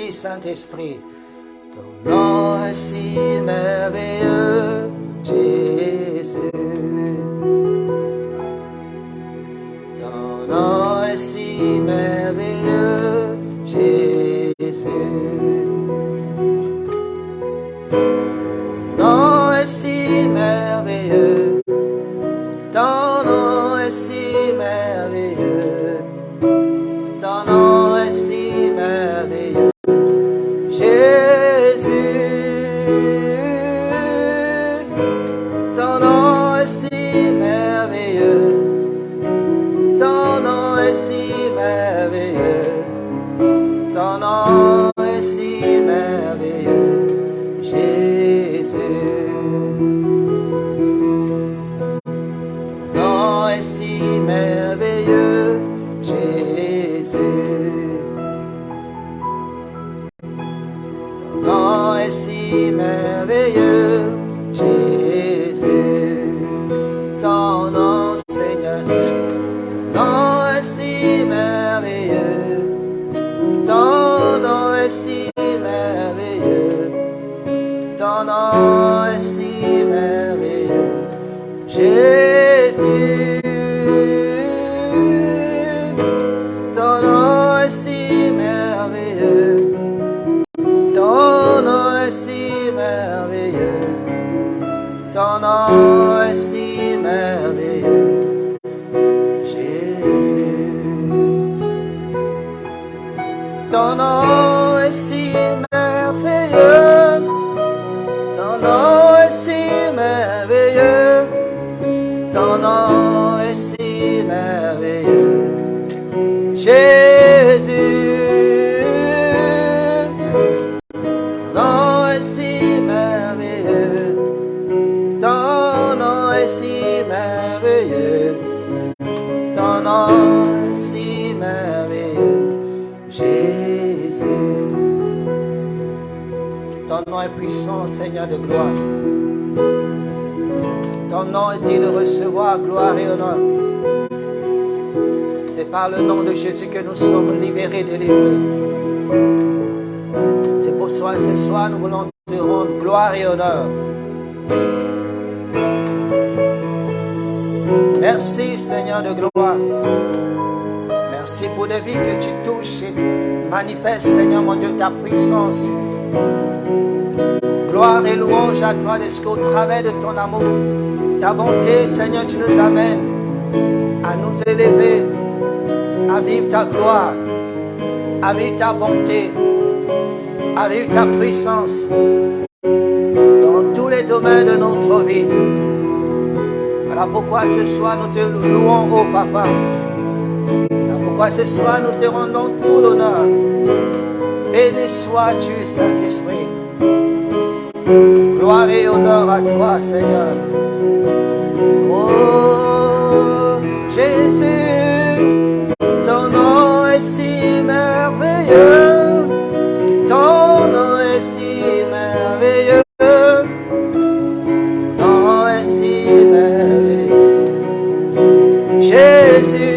Merci Saint-Esprit. Ton nom est si merveilleux, Jésus. Ton nom est si merveilleux, Jésus. Ton nom est si merveilleux. Ton nom est si merveilleux. Ton nom est si merveilleux, Jésus. Ton nom est si merveilleux. Ton nom est si merveilleux. Ton nom est si merveilleux, Jésus. Ton nom est si merveilleux, Jésus. Ton nom est si merveilleux, Jésus. Ton nom, Seigneur. Ton nom est si merveilleux. Ton nom est si merveilleux. Ton nom est si merveilleux, Jésus. Ton nom est si merveilleux. Ton nom est si merveilleux. Ton nom est si merveilleux, Jésus. Ton nom est si merveilleux. Ton nom est si merveilleux. Ton nom est si merveilleux, Jésus. Ton nom est si merveilleux. Ton nom est si merveilleux. Ton nom est si merveilleux, Jésus. Ton nom est puissant, Seigneur de gloire. Ton nom est digne de recevoir gloire et honneur. C'est par le nom de Jésus que nous sommes libérés, délivrés. C'est pour cela, ce soir, nous voulons te rendre gloire et honneur. Merci, Seigneur de gloire. Merci pour les vies que tu touches et manifestes, Seigneur mon Dieu, ta puissance. Gloire et louange à toi, au travers de ton amour, ta bonté, Seigneur, tu nous amènes à nous élever, à vivre ta gloire, à vivre ta bonté, à vivre ta puissance dans tous les domaines de notre vie. Voilà pourquoi ce soir nous te louons, ô Papa. Voilà pourquoi ce soir nous te rendons tout l'honneur. Béni sois-tu, Saint-Esprit. Gloire et honneur à toi, Seigneur. Oh, Jésus, ton nom est si merveilleux. Ton nom est si merveilleux. Ton nom est si merveilleux, Jésus.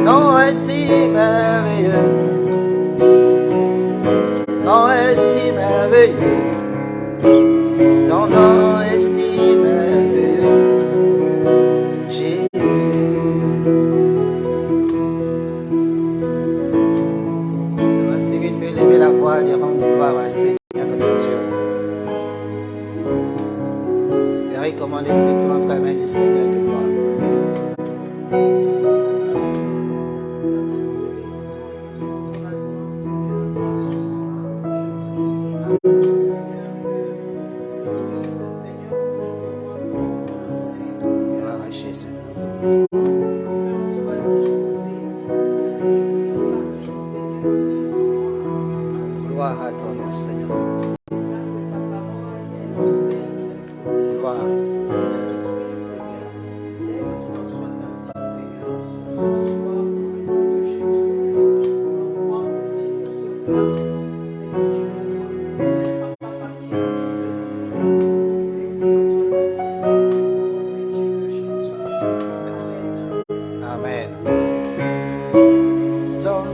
Ton nom est si merveilleux. Ton nom est si merveilleux. Ton nom est si merveilleux, Jésus. Ainsi vite peut lever la voix et rendre gloire à Seigneur notre Dieu. Et recommander c'est tout entre les mains du Seigneur de gloire. Gloire à ton nom, Seigneur. Gloire. Merci. Amen. Ton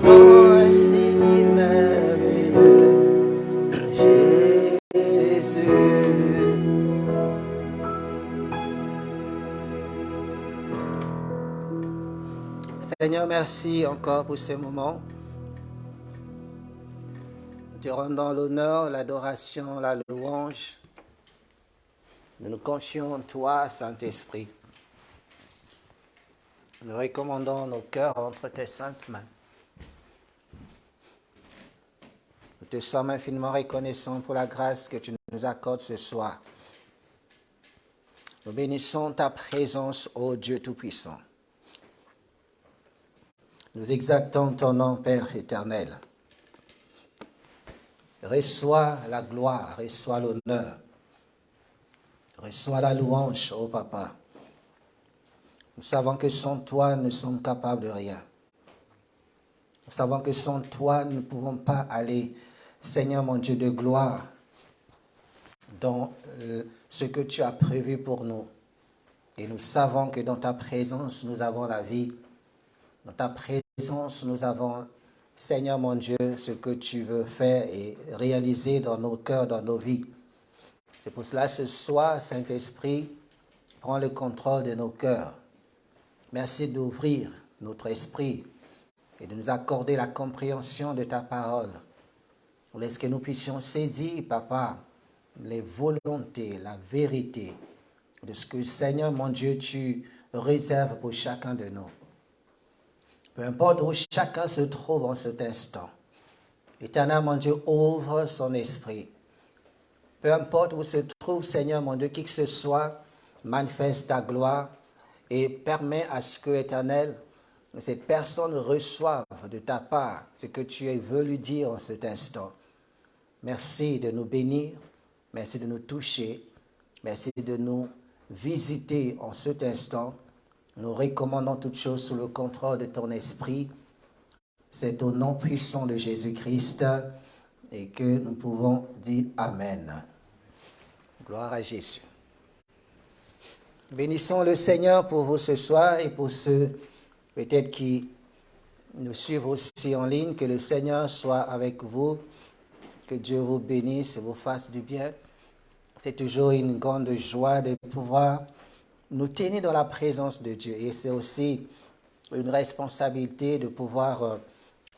merci encore pour ces moments. Nous te rendons l'honneur, l'adoration, la louange. Nous nous confions en toi, Saint-Esprit. Nous recommandons nos cœurs entre tes saintes mains. Nous te sommes infiniment reconnaissants pour la grâce que tu nous accordes ce soir. Nous bénissons ta présence, ô Dieu Tout-Puissant. Nous exaltons ton nom, Père éternel. Reçois la gloire, reçois l'honneur, reçois la louange, ô Papa. Nous savons que sans toi, nous sommes capables de rien. Nous savons que sans toi, nous ne pouvons pas aller, Seigneur mon Dieu de gloire, dans ce que tu as prévu pour nous. Et nous savons que dans ta présence, nous avons la vie. Dans ta présence, nous avons, Seigneur mon Dieu, ce que tu veux faire et réaliser dans nos cœurs, dans nos vies. C'est pour cela, ce soir, Saint-Esprit, prends le contrôle de nos cœurs. Merci d'ouvrir notre esprit et de nous accorder la compréhension de ta parole. Laisse que nous puissions saisir, Papa, les volontés, la vérité de ce que, Seigneur mon Dieu, tu réserves pour chacun de nous. Peu importe où chacun se trouve en cet instant, Éternel mon Dieu, ouvre son esprit. Peu importe où se trouve, Seigneur mon Dieu, qui que ce soit, manifeste ta gloire et permet à ce que, Éternel, cette personne reçoive de ta part ce que tu as voulu dire en cet instant. Merci de nous bénir, merci de nous toucher, merci de nous visiter en cet instant. Nous recommandons toutes choses sous le contrôle de ton esprit. C'est au nom puissant de Jésus-Christ et que nous pouvons dire Amen. Gloire à Jésus. Bénissons le Seigneur pour vous ce soir et pour ceux peut-être qui nous suivent aussi en ligne. Que le Seigneur soit avec vous, que Dieu vous bénisse et vous fasse du bien. C'est toujours une grande joie de pouvoir nous tenir dans la présence de Dieu. Et c'est aussi une responsabilité de pouvoir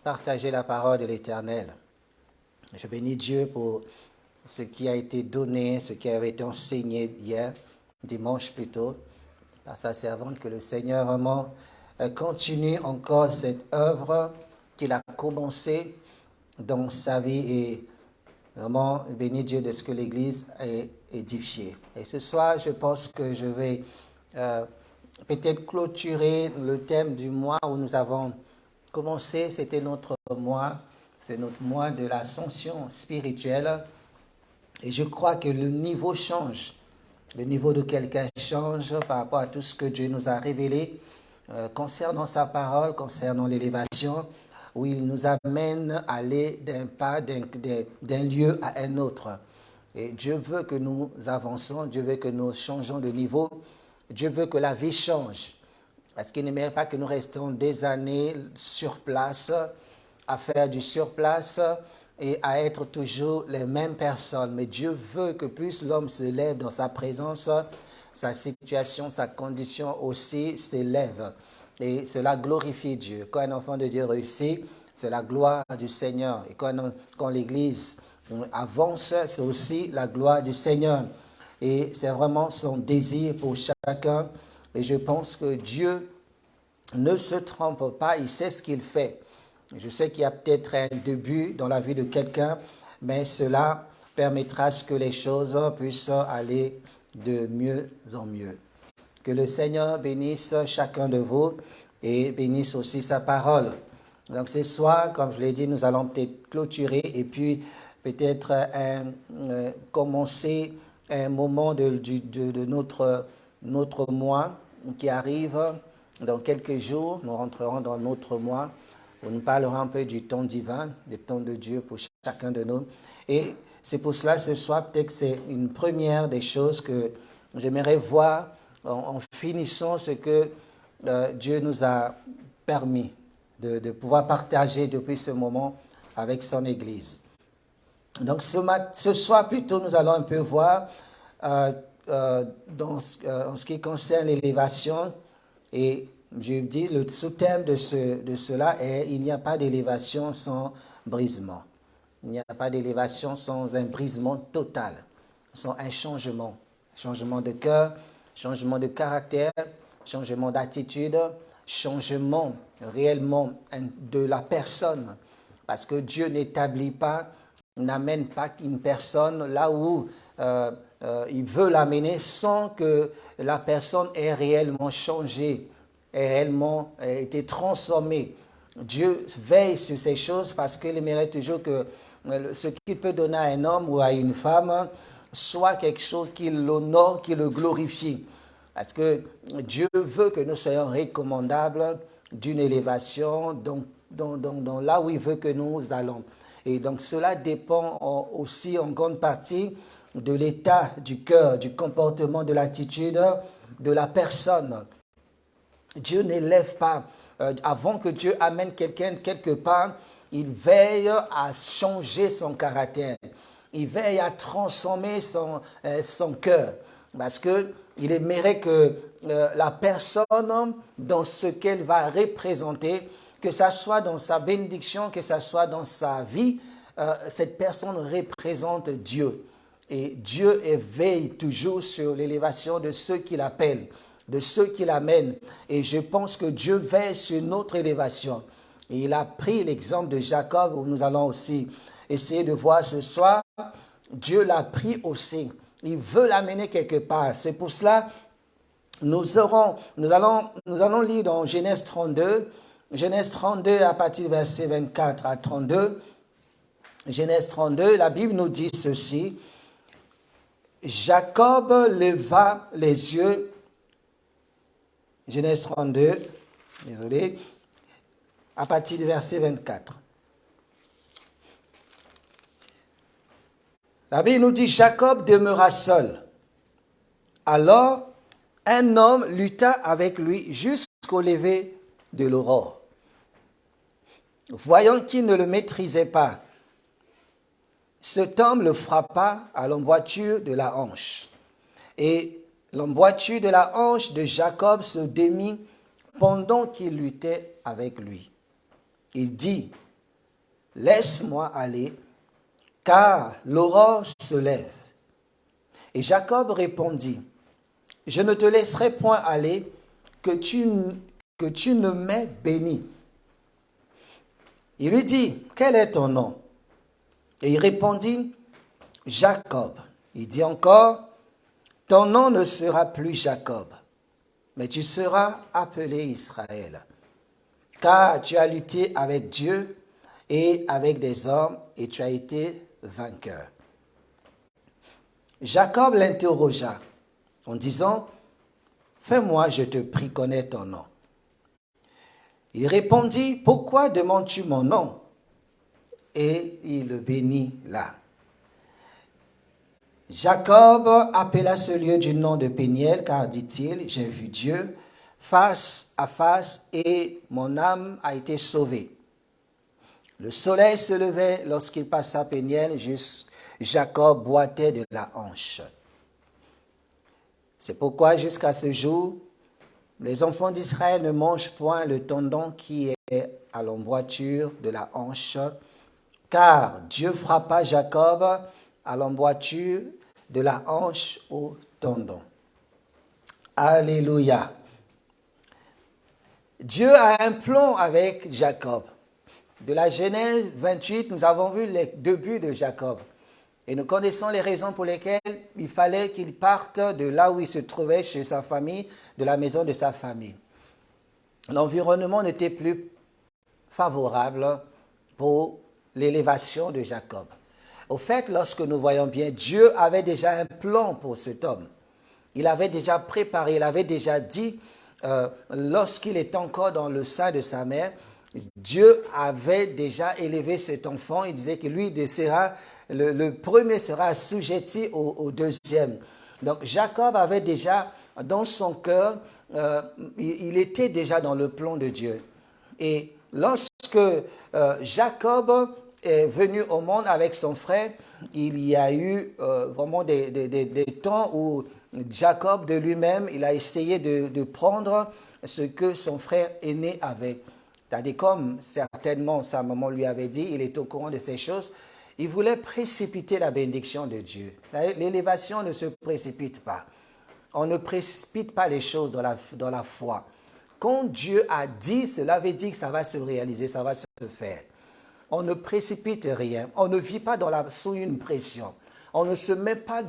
partager la parole de l'Éternel. Je bénis Dieu pour ce qui a été donné, ce qui avait été enseigné hier, dimanche plutôt, par sa servante, que le Seigneur vraiment continue encore cette œuvre qu'il a commencée dans sa vie et vraiment bénis Dieu de ce que l'Église est édifiée. Et ce soir, je pense que je vais peut-être clôturer le thème du mois où nous avons commencé. C'était notre mois, c'est notre mois de l'ascension spirituelle. Et je crois que le niveau change. Le niveau de quelqu'un change par rapport à tout ce que Dieu nous a révélé concernant sa parole, concernant l'élévation, où il nous amène à aller d'un pas, d'un lieu à un autre. Et Dieu veut que nous avançons, Dieu veut que nous changeons de niveau, Dieu veut que la vie change. Parce qu'il ne mérite pas que nous restions des années sur place, à faire du surplace et à être toujours les mêmes personnes. Mais Dieu veut que plus l'homme se lève dans sa présence, sa situation, sa condition aussi s'élève. Et cela glorifie Dieu. Quand un enfant de Dieu réussit, c'est la gloire du Seigneur. Et quand l'Église avance, c'est aussi la gloire du Seigneur. Et c'est vraiment son désir pour chacun. Et je pense que Dieu ne se trompe pas, il sait ce qu'il fait. Je sais qu'il y a peut-être un début dans la vie de quelqu'un, mais cela permettra que les choses puissent aller de mieux en mieux. Que le Seigneur bénisse chacun de vous et bénisse aussi sa parole. Donc ce soir, comme je l'ai dit, nous allons peut-être clôturer et puis peut-être commencer un moment de notre mois qui arrive dans quelques jours. Nous rentrerons dans notre mois où nous parlerons un peu du temps divin, du temps de Dieu pour chacun de nous. Et c'est pour cela, ce soir, peut-être que c'est une première des choses que j'aimerais voir en finissant ce que Dieu nous a permis de pouvoir partager depuis ce moment avec son Église. Donc ce soir, plutôt, nous allons un peu voir en ce qui concerne l'élévation et je dis, le sous-thème de cela est « Il n'y a pas d'élévation sans brisement ». Il n'y a pas d'élévation sans un brisement total, sans un changement. Changement de cœur, changement de caractère, changement d'attitude, changement réellement de la personne. Parce que Dieu n'établit pas, n'amène pas une personne là où il veut l'amener sans que la personne ait réellement changé, ait réellement été transformée. Dieu veille sur ces choses parce qu'il aimerait toujours que ce qu'il peut donner à un homme ou à une femme soit quelque chose qui l'honore, qui le glorifie. Parce que Dieu veut que nous soyons recommandables d'une élévation dans là où il veut que nous allons. Et donc cela dépend aussi en grande partie de l'état du cœur, du comportement, de l'attitude de la personne. Dieu n'élève pas. Avant que Dieu amène quelqu'un quelque part, il veille à changer son caractère. Il veille à transformer son cœur. Parce qu'il aimerait que la personne, dans ce qu'elle va représenter, que ce soit dans sa bénédiction, que ce soit dans sa vie, cette personne représente Dieu. Et Dieu veille toujours sur l'élévation de ceux qui l'appellent, de ceux qui l'amènent. Et je pense que Dieu veille sur notre élévation. Et il a pris l'exemple de Jacob, où nous allons aussi essayer de voir ce soir. Dieu l'a pris aussi. Il veut l'amener quelque part. C'est pour cela nous allons lire dans Genèse 32. Genèse 32 à partir du verset 24 à 32. Genèse 32, la Bible nous dit ceci. Jacob leva les yeux. Genèse 32, désolé, à partir du verset 24. La Bible nous dit, Jacob demeura seul. Alors, un homme lutta avec lui jusqu'au lever de l'aurore. Voyant qu'il ne le maîtrisait pas, cet homme le frappa à l'emboîture de la hanche. Et l'emboîture de la hanche de Jacob se démit pendant qu'il luttait avec lui. Il dit, « Laisse-moi aller, car l'aurore se lève. » Et Jacob répondit, « Je ne te laisserai point aller, que tu ne m'aies béni. » Il lui dit, « Quel est ton nom ?» Et il répondit, « Jacob. » Il dit encore, « Ton nom ne sera plus Jacob, mais tu seras appelé Israël, car tu as lutté avec Dieu et avec des hommes, et tu as été vainqueur. » Jacob l'interrogea en disant, « Fais-moi, je te prie, connaître ton nom. » Il répondit, « Pourquoi demandes-tu mon nom ?» Et il le bénit là. Jacob appela ce lieu du nom de Péniel, car dit-il, « J'ai vu Dieu face à face et mon âme a été sauvée. » Le soleil se levait lorsqu'il passa Péniel, Jacob boitait de la hanche. C'est pourquoi jusqu'à ce jour, les enfants d'Israël ne mangent point le tendon qui est à l'emboîture de la hanche, car Dieu frappa Jacob à l'emboîture de la hanche au tendon. Alléluia. Dieu a un plan avec Jacob. De la Genèse 28, nous avons vu les débuts de Jacob. Et nous connaissons les raisons pour lesquelles il fallait qu'il parte de là où il se trouvait, chez sa famille, de la maison de sa famille. L'environnement n'était plus favorable pour l'élévation de Jacob. Au fait, lorsque nous voyons bien, Dieu avait déjà un plan pour cet homme. Il avait déjà préparé, il avait déjà dit, lorsqu'il était encore dans le sein de sa mère, Dieu avait déjà élevé cet enfant. Il disait que lui, le premier sera assujetti au deuxième. Donc Jacob avait déjà dans son cœur, il était déjà dans le plan de Dieu. Et lorsque Jacob est venu au monde avec son frère, il y a eu vraiment des temps où Jacob de lui-même, il a essayé de prendre ce que son frère aîné avait. C'est-à-dire, comme certainement sa maman lui avait dit, il est au courant de ces choses, il voulait précipiter la bénédiction de Dieu. L'élévation ne se précipite pas. On ne précipite pas les choses dans la foi. Quand Dieu a dit, cela veut dire que ça va se réaliser, ça va se faire. On ne précipite rien. On ne vit pas sous une pression. On ne se met pas,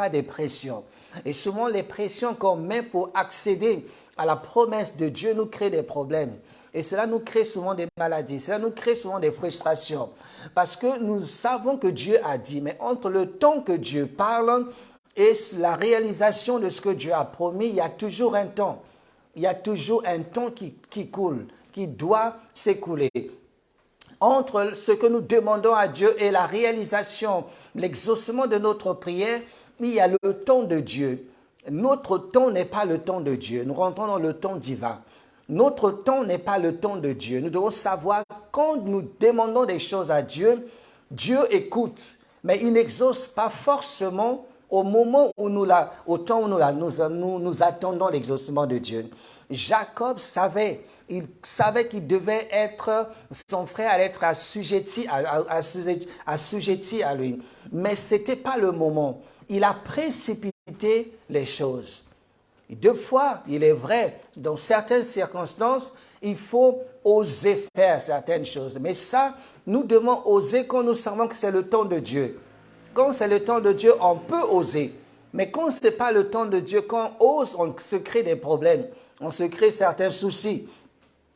des pressions. Et souvent, les pressions qu'on met pour accéder à la promesse de Dieu nous créent des problèmes. Et cela nous crée souvent des maladies. Cela nous crée souvent des frustrations. Parce que nous savons que Dieu a dit. Mais entre le temps que Dieu parle et la réalisation de ce que Dieu a promis, il y a toujours un temps. Il y a toujours un temps qui coule, qui doit s'écouler. Entre ce que nous demandons à Dieu et la réalisation, l'exaucement de notre prière, il y a le temps de Dieu. Notre temps n'est pas le temps de Dieu. Nous rentrons dans le temps divin. Notre temps n'est pas le temps de Dieu. Nous devons savoir quand nous demandons des choses à Dieu, Dieu écoute, mais il n'exauce pas forcément au moment où au temps où nous attendons l'exaucement de Dieu. Jacob savait qu'il devait être, son frère allait être assujetti à lui. Mais ce n'était pas le moment. Il a précipité les choses. Et deux fois, il est vrai, dans certaines circonstances, il faut oser faire certaines choses. Mais ça, nous devons oser quand nous savons que c'est le temps de Dieu. Quand c'est le temps de Dieu, on peut oser. Mais quand ce n'est pas le temps de Dieu, quand on ose, on se crée des problèmes. On se crée certains soucis.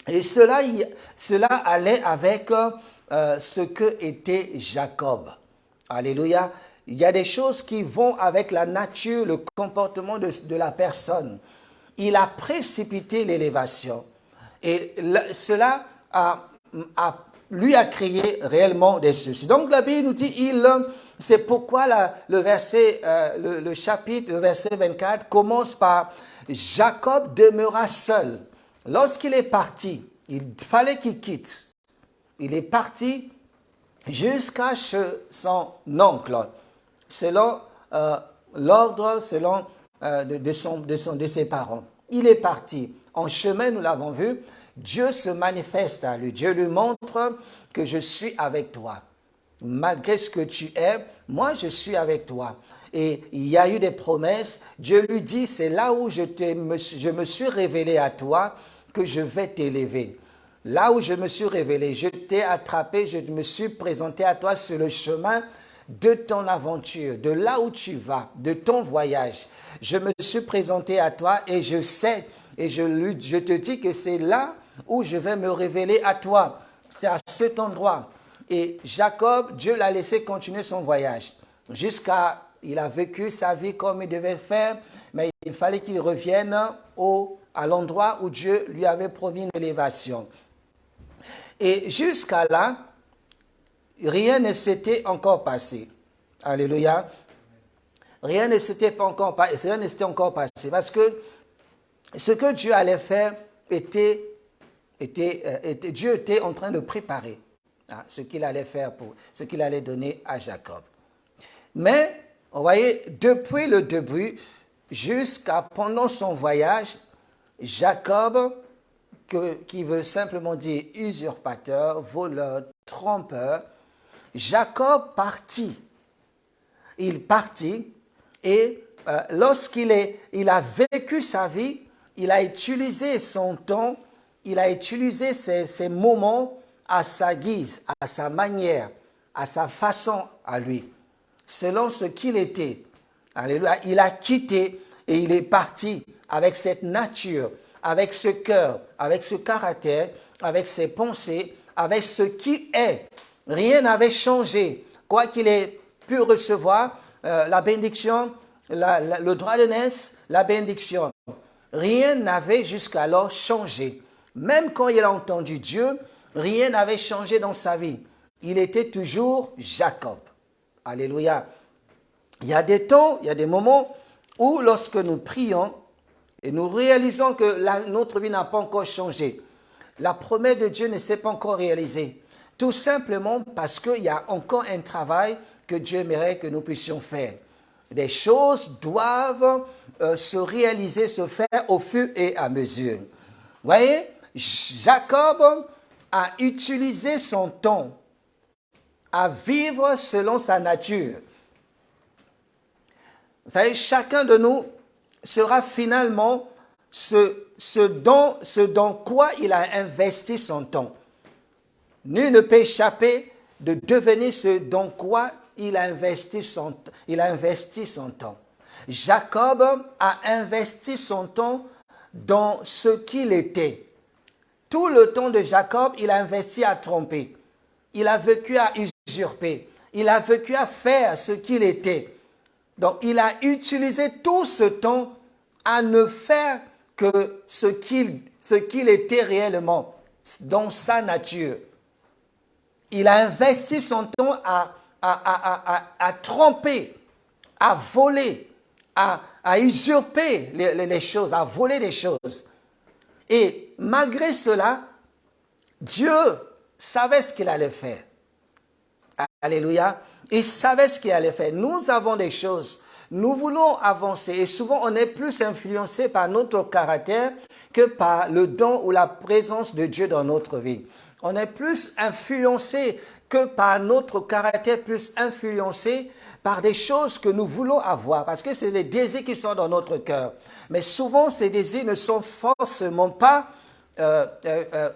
Et cela allait avec ce que était Jacob. Alléluia. Il y a des choses qui vont avec la nature, le comportement de la personne. Il a précipité l'élévation. Et cela lui a créé réellement des soucis. Donc la Bible nous dit, c'est pourquoi le verset 24 commence par « Jacob demeura seul ». Lorsqu'il est parti, il fallait qu'il quitte. Il est parti jusqu'à chez son oncle, selon l'ordre de ses parents. Il est parti. En chemin, nous l'avons vu, Dieu se manifeste à lui. Dieu lui montre que je suis avec toi. Malgré ce que tu es, moi je suis avec toi. Et il y a eu des promesses. Dieu lui dit, c'est là où je me suis révélé à toi que je vais t'élever. Là où je me suis révélé, je t'ai attrapé, je me suis présenté à toi sur le chemin de ton aventure, de là où tu vas, de ton voyage. Je me suis présenté à toi et je sais, et je te dis que c'est là où je vais me révéler à toi. C'est à cet endroit. Et Jacob, Dieu l'a laissé continuer son voyage. Il a vécu sa vie comme il devait faire, mais il fallait qu'il revienne à l'endroit où Dieu lui avait promis une élévation. Et jusqu'à là, rien ne s'était encore passé. Alléluia. Rien ne s'était encore passé. Parce que ce que Dieu allait faire Dieu était en train de préparer ce qu'il allait faire, ce qu'il allait donner à Jacob. Mais, vous voyez, depuis le début jusqu'à pendant son voyage, Jacob, qui veut simplement dire usurpateur, voleur, trompeur, Jacob partit. Il partit et lorsqu'il a vécu sa vie, il a utilisé son temps, il a utilisé ses moments à sa guise, à sa manière, à sa façon à lui, selon ce qu'il était. Alléluia. Il a quitté et il est parti avec cette nature, avec ce cœur, avec ce caractère, avec ses pensées, avec ce qu'il est. Rien n'avait changé. Quoi qu'il ait pu recevoir, la bénédiction, le droit de naissance, la bénédiction. Rien n'avait jusqu'alors changé. Même quand il a entendu Dieu, rien n'avait changé dans sa vie. Il était toujours Jacob. Alléluia. Il y a des temps, il y a des moments où lorsque nous prions et nous réalisons que notre vie n'a pas encore changé, la promesse de Dieu ne s'est pas encore réalisée. Tout simplement parce qu'il y a encore un travail que Dieu aimerait que nous puissions faire. Des choses doivent se réaliser, se faire au fur et à mesure. Vous voyez, Jacob a utilisé son temps à vivre selon sa nature. Vous savez, chacun de nous sera finalement ce dans quoi il a investi son temps. Nul ne peut échapper de devenir ce dans quoi il a investi son temps. Jacob a investi son temps dans ce qu'il était. Tout le temps de Jacob, il a investi à tromper. Il a vécu à usurper. Il a vécu à faire ce qu'il était. Donc, il a utilisé tout ce temps à ne faire que ce qu'il était réellement, dans sa nature. Il a investi son temps à tromper, à voler, à usurper les choses, à voler les choses. Et malgré cela, Dieu savait ce qu'il allait faire. Alléluia. Il savait ce qu'il allait faire. Nous avons des choses. Nous voulons avancer et souvent on est plus influencé par notre caractère que par le don ou la présence de Dieu dans notre vie. On est plus influencé que par notre caractère, plus influencé par des choses que nous voulons avoir, parce que c'est les désirs qui sont dans notre cœur. Mais souvent, ces désirs ne sont forcément pas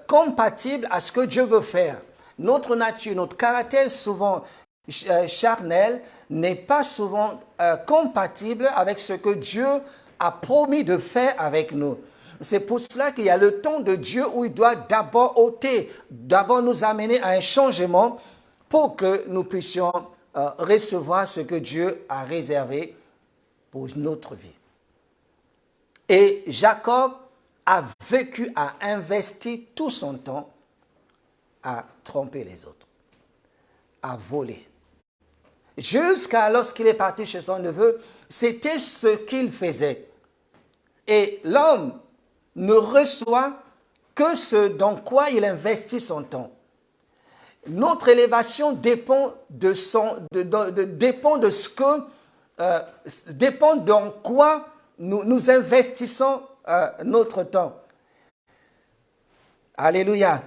compatibles à ce que Dieu veut faire. Notre nature, notre caractère souvent charnel n'est pas souvent compatible avec ce que Dieu a promis de faire avec nous. C'est pour cela qu'il y a le temps de Dieu où il doit d'abord ôter, d'abord nous amener à un changement pour que nous puissions recevoir ce que Dieu a réservé pour notre vie. Et Jacob a vécu, a investi tout son temps à tromper les autres, à voler. Jusqu'à lorsqu'il est parti chez son neveu, c'était ce qu'il faisait. Et l'homme ne reçoit que ce dans quoi il investit son temps. Notre élévation dépend de ce que dépend dans quoi nous investissons notre temps. Alléluia.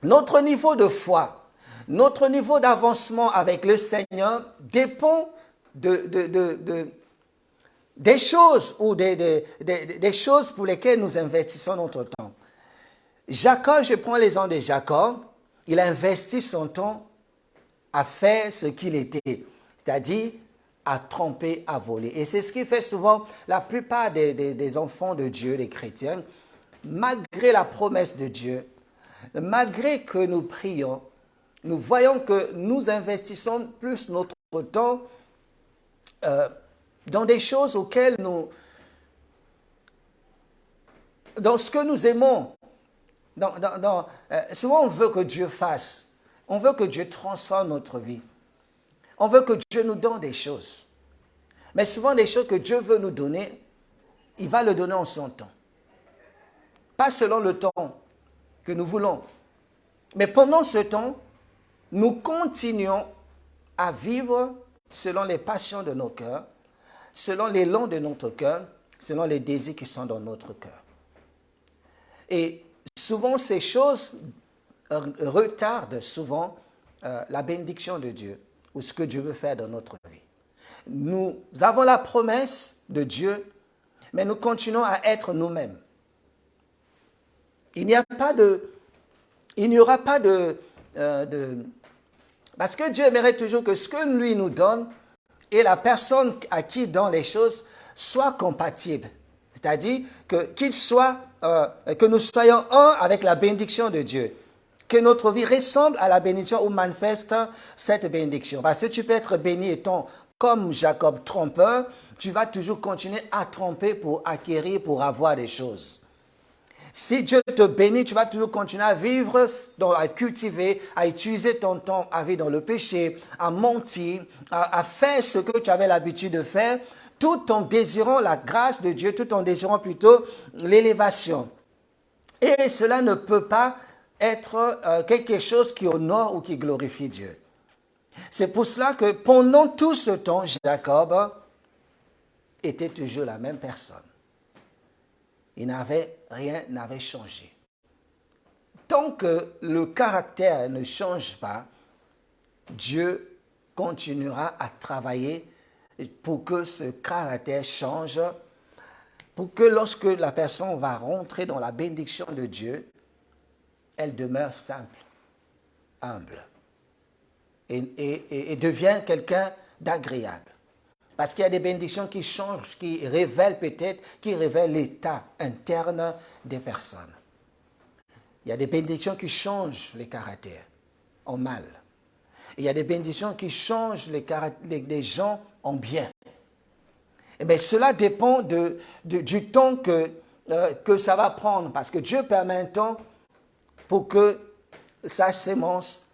Notre niveau de foi, notre niveau d'avancement avec le Seigneur dépend des choses ou des choses pour lesquelles nous investissons notre temps. Jacob, je prends l'exemple de Jacob, il a investi son temps à faire ce qu'il était, c'est-à-dire à tromper, à voler. Et c'est ce qui fait souvent la plupart des enfants de Dieu, des chrétiens, malgré la promesse de Dieu, malgré que nous prions, nous voyons que nous investissons plus notre temps dans des choses auxquelles dans ce que nous aimons. Souvent, on veut que Dieu fasse. On veut que Dieu transforme notre vie. On veut que Dieu nous donne des choses. Mais souvent, des choses que Dieu veut nous donner, il va le donner en son temps. Pas selon le temps que nous voulons. Mais pendant ce temps, nous continuons à vivre selon les passions de nos cœurs, selon l'élan de notre cœur, selon les désirs qui sont dans notre cœur. Et souvent, ces choses retardent souvent la bénédiction de Dieu ou ce que Dieu veut faire dans notre vie. Nous avons la promesse de Dieu, mais nous continuons à être nous-mêmes. Il n'y aura pas de parce que Dieu aimerait toujours que ce que lui nous donne et la personne à qui il donne les choses soient compatibles. C'est-à-dire que nous soyons un avec la bénédiction de Dieu. Que notre vie ressemble à la bénédiction ou manifeste cette bénédiction. Parce que tu peux être béni étant comme Jacob trompeur, tu vas toujours continuer à tromper pour acquérir, pour avoir des choses. Si Dieu te bénit, tu vas toujours continuer à vivre, à cultiver, à utiliser ton temps à vivre dans le péché, à mentir, à faire ce que tu avais l'habitude de faire, tout en désirant la grâce de Dieu, tout en désirant plutôt l'élévation. Et cela ne peut pas être quelque chose qui honore ou qui glorifie Dieu. C'est pour cela que pendant tout ce temps, Jacob était toujours la même personne. Rien n'avait changé. Tant que le caractère ne change pas, Dieu continuera à travailler pour que ce caractère change, pour que lorsque la personne va rentrer dans la bénédiction de Dieu, elle demeure simple, humble et devient quelqu'un d'agréable. Parce qu'il y a des bénédictions qui changent, qui révèlent l'état interne des personnes. Il y a des bénédictions qui changent les caractères en mal. Il y a des bénédictions qui changent les gens en bien. Mais cela dépend du temps que ça va prendre. Parce que Dieu permet un temps pour que sa sémence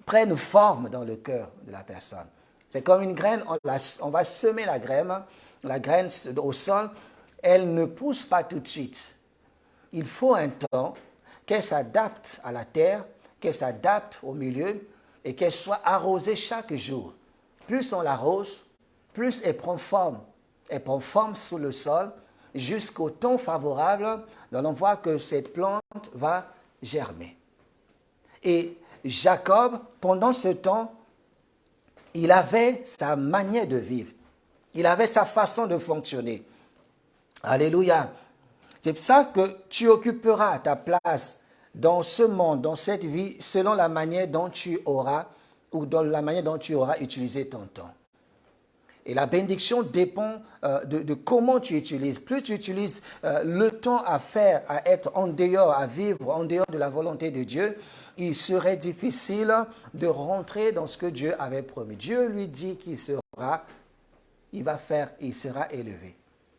prenne forme dans le cœur de la personne. C'est comme une graine, on va semer la graine au sol, elle ne pousse pas tout de suite. Il faut un temps qu'elle s'adapte à la terre, qu'elle s'adapte au milieu et qu'elle soit arrosée chaque jour. Plus on l'arrose, plus elle prend forme. Elle prend forme sous le sol jusqu'au temps favorable dont on voit que cette plante va germer. Et Jacob, pendant ce temps, il avait sa manière de vivre. Il avait sa façon de fonctionner. Alléluia. C'est pour ça que tu occuperas ta place dans ce monde, dans cette vie, selon la manière dont tu auras, ou dans la manière dont tu auras utilisé ton temps. Et la bénédiction dépend de comment tu utilises. Plus tu utilises le temps à être en dehors, à vivre en dehors de la volonté de Dieu, il serait difficile de rentrer dans ce que Dieu avait promis. Dieu lui dit qu'il sera élevé.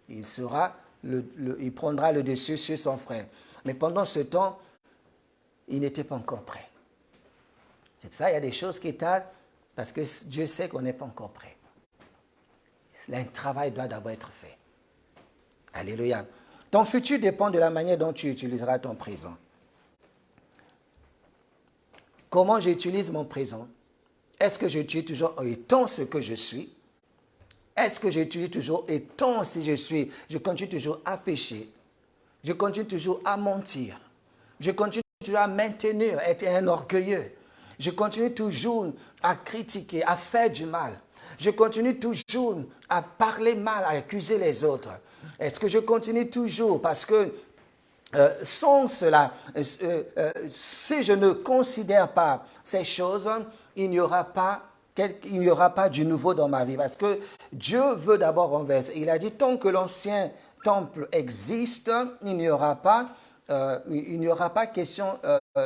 Il prendra le dessus sur son frère. Mais pendant ce temps, il n'était pas encore prêt. C'est pour ça qu'il y a des choses qui tardent, parce que Dieu sait qu'on n'est pas encore prêt. Un travail doit d'abord être fait. Alléluia. Ton futur dépend de la manière dont tu utiliseras ton présent. Comment j'utilise mon présent? Est-ce que j'utilise toujours étant ce que je suis? Est-ce que j'utilise toujours étant si je continue toujours à pécher? Je continue toujours à mentir. Je continue toujours à maintenir, être un orgueilleux. Je continue toujours à critiquer, à faire du mal. Je continue toujours à parler mal, à accuser les autres. Est-ce que je continue toujours parce que sans cela, si je ne considère pas ces choses, il n'y aura pas du nouveau dans ma vie. Parce que Dieu veut d'abord renverser. Il a dit, tant que l'ancien temple existe, il n'y aura pas question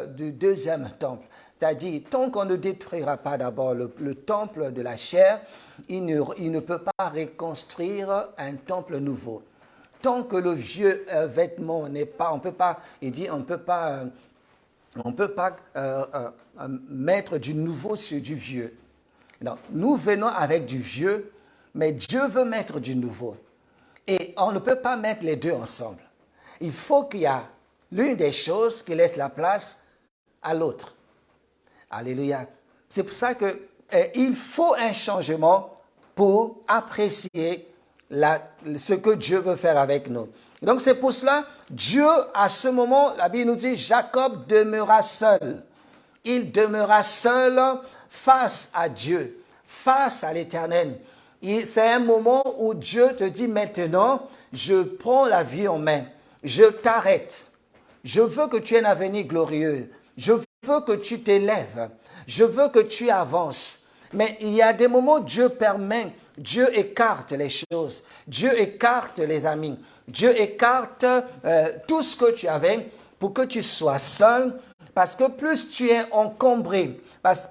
du deuxième temple. C'est-à-dire, tant qu'on ne détruira pas d'abord le temple de la chair, il ne peut pas reconstruire un temple nouveau. Tant que le vieux vêtement n'est pas, on peut pas mettre du nouveau sur du vieux. Donc, nous venons avec du vieux, mais Dieu veut mettre du nouveau. Et on ne peut pas mettre les deux ensemble. Il faut qu'il y ait l'une des choses qui laisse la place à l'autre. Alléluia. C'est pour ça qu'il faut un changement pour apprécier ce que Dieu veut faire avec nous. Donc c'est pour cela, Dieu, à ce moment, la Bible nous dit, Jacob demeura seul. Il demeura seul face à Dieu, face à l'Éternel. C'est un moment où Dieu te dit maintenant, je prends la vie en main, je t'arrête. Je veux que tu aies un avenir glorieux. Je veux que tu t'élèves. Je veux que tu avances. Mais il y a des moments où Dieu permet, Dieu écarte les choses. Dieu écarte les amis. Dieu écarte tout ce que tu avais pour que tu sois seul. Parce que plus tu es encombré,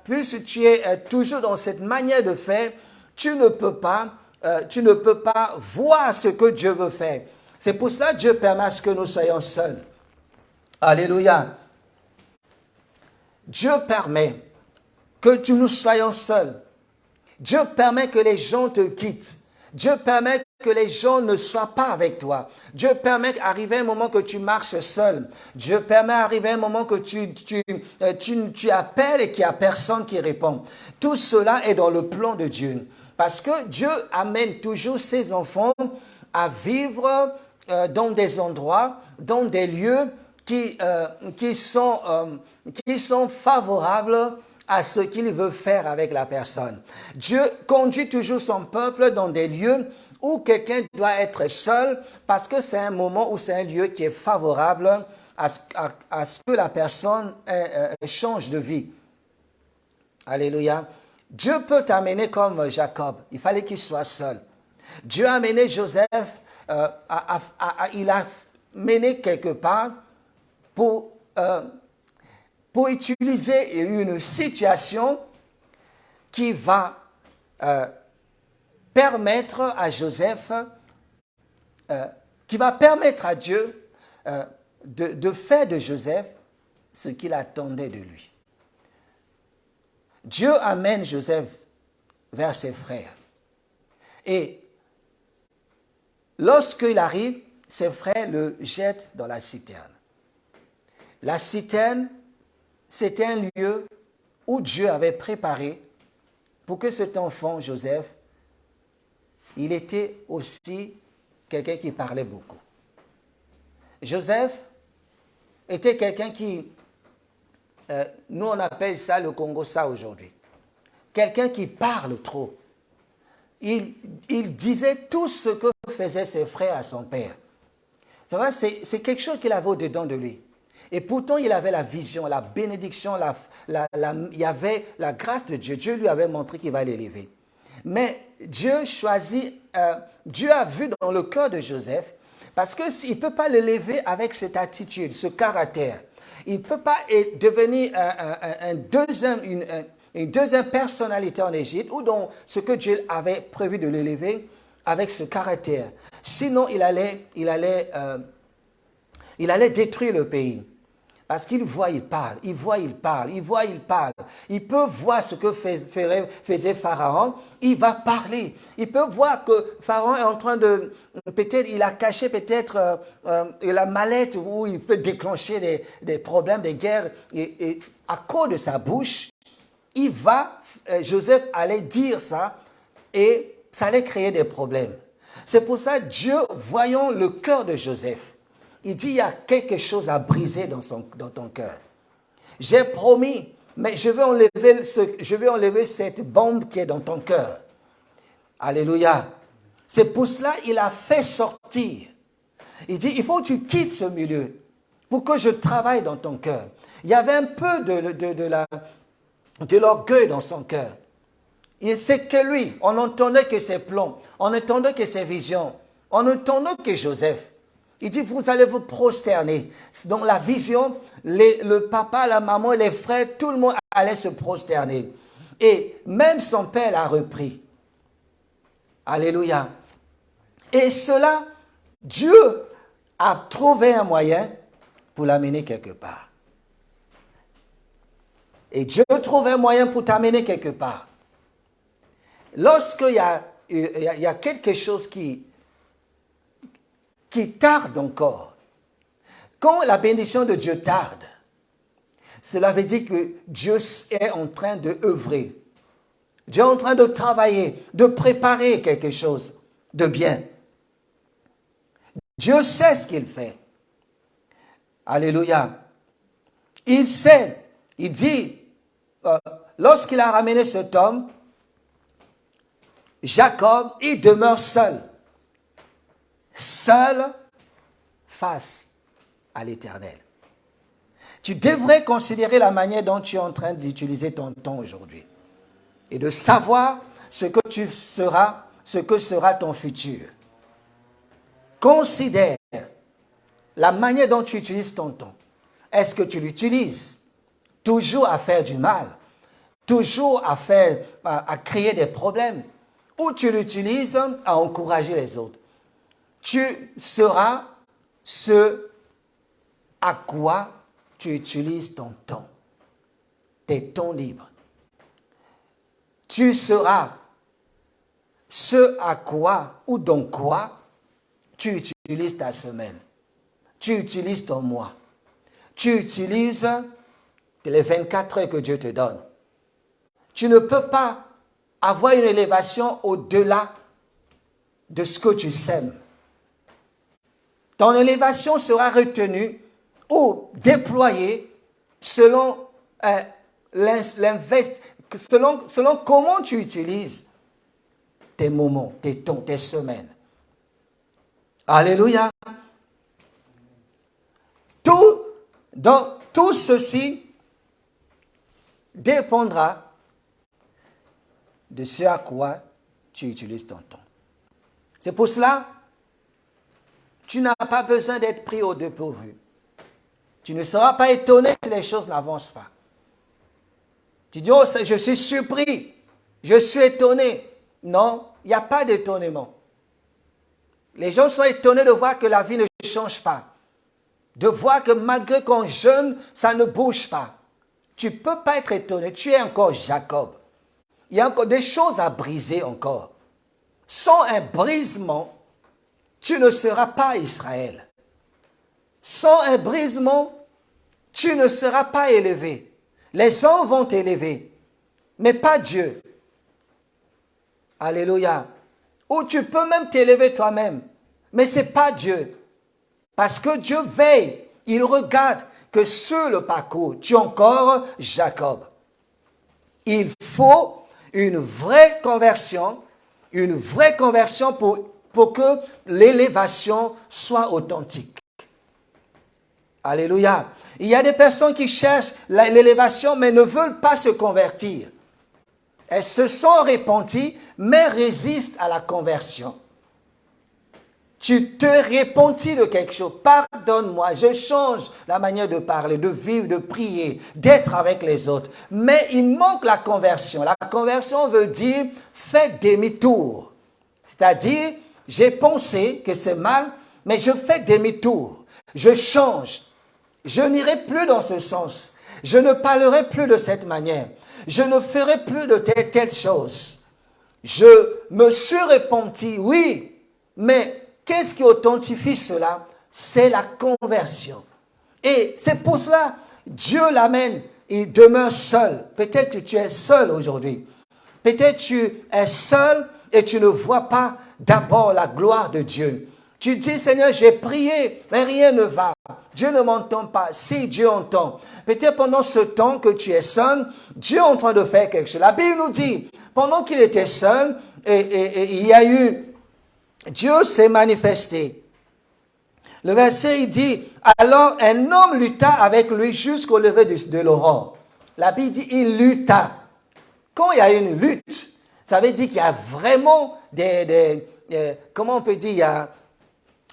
plus tu es toujours dans cette manière de faire, tu ne peux pas voir ce que Dieu veut faire. C'est pour cela que Dieu permet à ce que nous soyons seuls. Alléluia. Dieu permet que nous soyons seuls. Dieu permet que les gens te quittent. Dieu permet que les gens ne soient pas avec toi. Dieu permet d'arriver un moment que tu marches seul. Dieu permet d'arriver un moment que tu appelles et qu'il n'y a personne qui répond. Tout cela est dans le plan de Dieu. Parce que Dieu amène toujours ses enfants à vivre dans des endroits, dans des lieux qui sont favorables à ce qu'il veut faire avec la personne. Dieu conduit toujours son peuple dans des lieux où quelqu'un doit être seul parce que c'est un moment où c'est un lieu qui est favorable à ce que la personne change de vie. Alléluia. Dieu peut t'amener comme Jacob. Il fallait qu'il soit seul. Dieu a amené Joseph, il a mené quelque part pour utiliser une situation qui va permettre à Joseph, qui va permettre à Dieu de faire de Joseph ce qu'il attendait de lui. Dieu amène Joseph vers ses frères. Et lorsqu'il arrive, ses frères le jettent dans la citerne. La citerne, c'était un lieu où Dieu avait préparé pour que cet enfant, Joseph, il était aussi quelqu'un qui parlait beaucoup. Joseph était quelqu'un qui, nous on appelle ça le Congo ça aujourd'hui. Quelqu'un qui parle trop. Il disait tout ce que faisaient ses frères à son père. C'est quelque chose qu'il avait au-dedans de lui. Et pourtant, il avait la vision, la bénédiction, il y avait la grâce de Dieu. Dieu lui avait montré qu'il va l'élever. Mais Dieu a vu dans le cœur de Joseph, parce qu'il ne peut pas l'élever avec cette attitude, ce caractère. Il ne peut pas devenir une deuxième personnalité en Égypte, ou dans ce que Dieu avait prévu de l'élever avec ce caractère. Sinon, il allait détruire le pays. Parce qu'il voit, il parle, il voit, il parle, il voit, il parle. Il peut voir ce que faisait Pharaon, il va parler. Il peut voir que Pharaon est en train de, peut-être, il a caché peut-être la mallette où il peut déclencher des problèmes, des guerres. Et à cause de sa bouche, Joseph allait dire ça et ça allait créer des problèmes. C'est pour ça, Dieu, voyant le cœur de Joseph, il dit, il y a quelque chose à briser dans ton cœur. J'ai promis, mais je vais enlever cette bombe qui est dans ton cœur. Alléluia. C'est pour cela qu'il a fait sortir. Il dit, il faut que tu quittes ce milieu pour que je travaille dans ton cœur. Il y avait un peu de l'orgueil dans son cœur. Et c'est que lui, on n'entendait que ses plans, on n'entendait que ses visions, on n'entendait que Joseph. Il dit, vous allez vous prosterner. Dans la vision, le papa, la maman, les frères, tout le monde allait se prosterner. Et même son père l'a repris. Alléluia. Et cela, Dieu a trouvé un moyen pour l'amener quelque part. Et Dieu trouve un moyen pour t'amener quelque part. Lorsqu'il y a quelque chose qui tarde encore, quand la bénédiction de Dieu tarde, cela veut dire que Dieu est en train d'œuvrer. Dieu est en train de travailler, de préparer quelque chose de bien. Dieu sait ce qu'il fait. Alléluia. Il sait, il dit, lorsqu'il a ramené cet homme, Jacob, il demeure seul. Seul face à l'Éternel. Tu devrais considérer la manière dont tu es en train d'utiliser ton temps aujourd'hui et de savoir ce que sera ton futur. Considère la manière dont tu utilises ton temps. Est-ce que tu l'utilises toujours à faire du mal, toujours à créer des problèmes, ou tu l'utilises à encourager les autres? Tu seras ce à quoi tu utilises ton temps, tes temps libres. Tu seras ce à quoi ou dans quoi tu utilises ta semaine, tu utilises ton mois, tu utilises les 24 heures que Dieu te donne. Tu ne peux pas avoir une élévation au-delà de ce que tu sèmes. Ton élévation sera retenue ou déployée selon selon comment tu utilises tes moments, tes semaines. Alléluia. Tout ceci dépendra de ce à quoi tu utilises ton temps. C'est pour cela, tu n'as pas besoin d'être pris au dépourvu. Tu ne seras pas étonné si les choses n'avancent pas. Tu dis, oh, je suis surpris, je suis étonné. Non, il n'y a pas d'étonnement. Les gens sont étonnés de voir que la vie ne change pas. De voir que malgré qu'on jeûne, ça ne bouge pas. Tu ne peux pas être étonné. Tu es encore Jacob. Il y a encore des choses à briser encore. Sans un brisement, tu ne seras pas Israël. Sans un brisement, tu ne seras pas élevé. Les hommes vont t'élever, mais pas Dieu. Alléluia. Ou tu peux même t'élever toi-même, mais ce n'est pas Dieu. Parce que Dieu veille, il regarde que sur le parcours, tu es encore Jacob. Il faut une vraie conversion pour que l'élévation soit authentique. Alléluia. Il y a des personnes qui cherchent l'élévation mais ne veulent pas se convertir. Elles se sont repenties mais résistent à la conversion. Tu te repentis de quelque chose. Pardonne-moi, je change la manière de parler, de vivre, de prier, d'être avec les autres. Mais il manque la conversion. La conversion veut dire fais demi-tour. C'est-à-dire, j'ai pensé que c'est mal, mais je fais demi-tour. Je change. Je n'irai plus dans ce sens. Je ne parlerai plus de cette manière. Je ne ferai plus de telle chose. Je me suis repenti, oui, mais qu'est-ce qui authentifie cela? C'est la conversion. Et c'est pour cela, Dieu l'amène, il demeure seul. Peut-être que tu es seul aujourd'hui. Peut-être que tu es seul et tu ne vois pas d'abord la gloire de Dieu. Tu dis, Seigneur, j'ai prié, mais rien ne va. Dieu ne m'entend pas. Si Dieu entend. Peut-être pendant ce temps que tu es seul, Dieu est en train de faire quelque chose. La Bible nous dit, pendant qu'il était seul, et il y a eu, Dieu s'est manifesté. Le verset, il dit, alors un homme lutta avec lui jusqu'au lever de l'aurore. La Bible dit, il lutta. Quand il y a une lutte, ça veut dire qu'il y a vraiment comment on peut dire,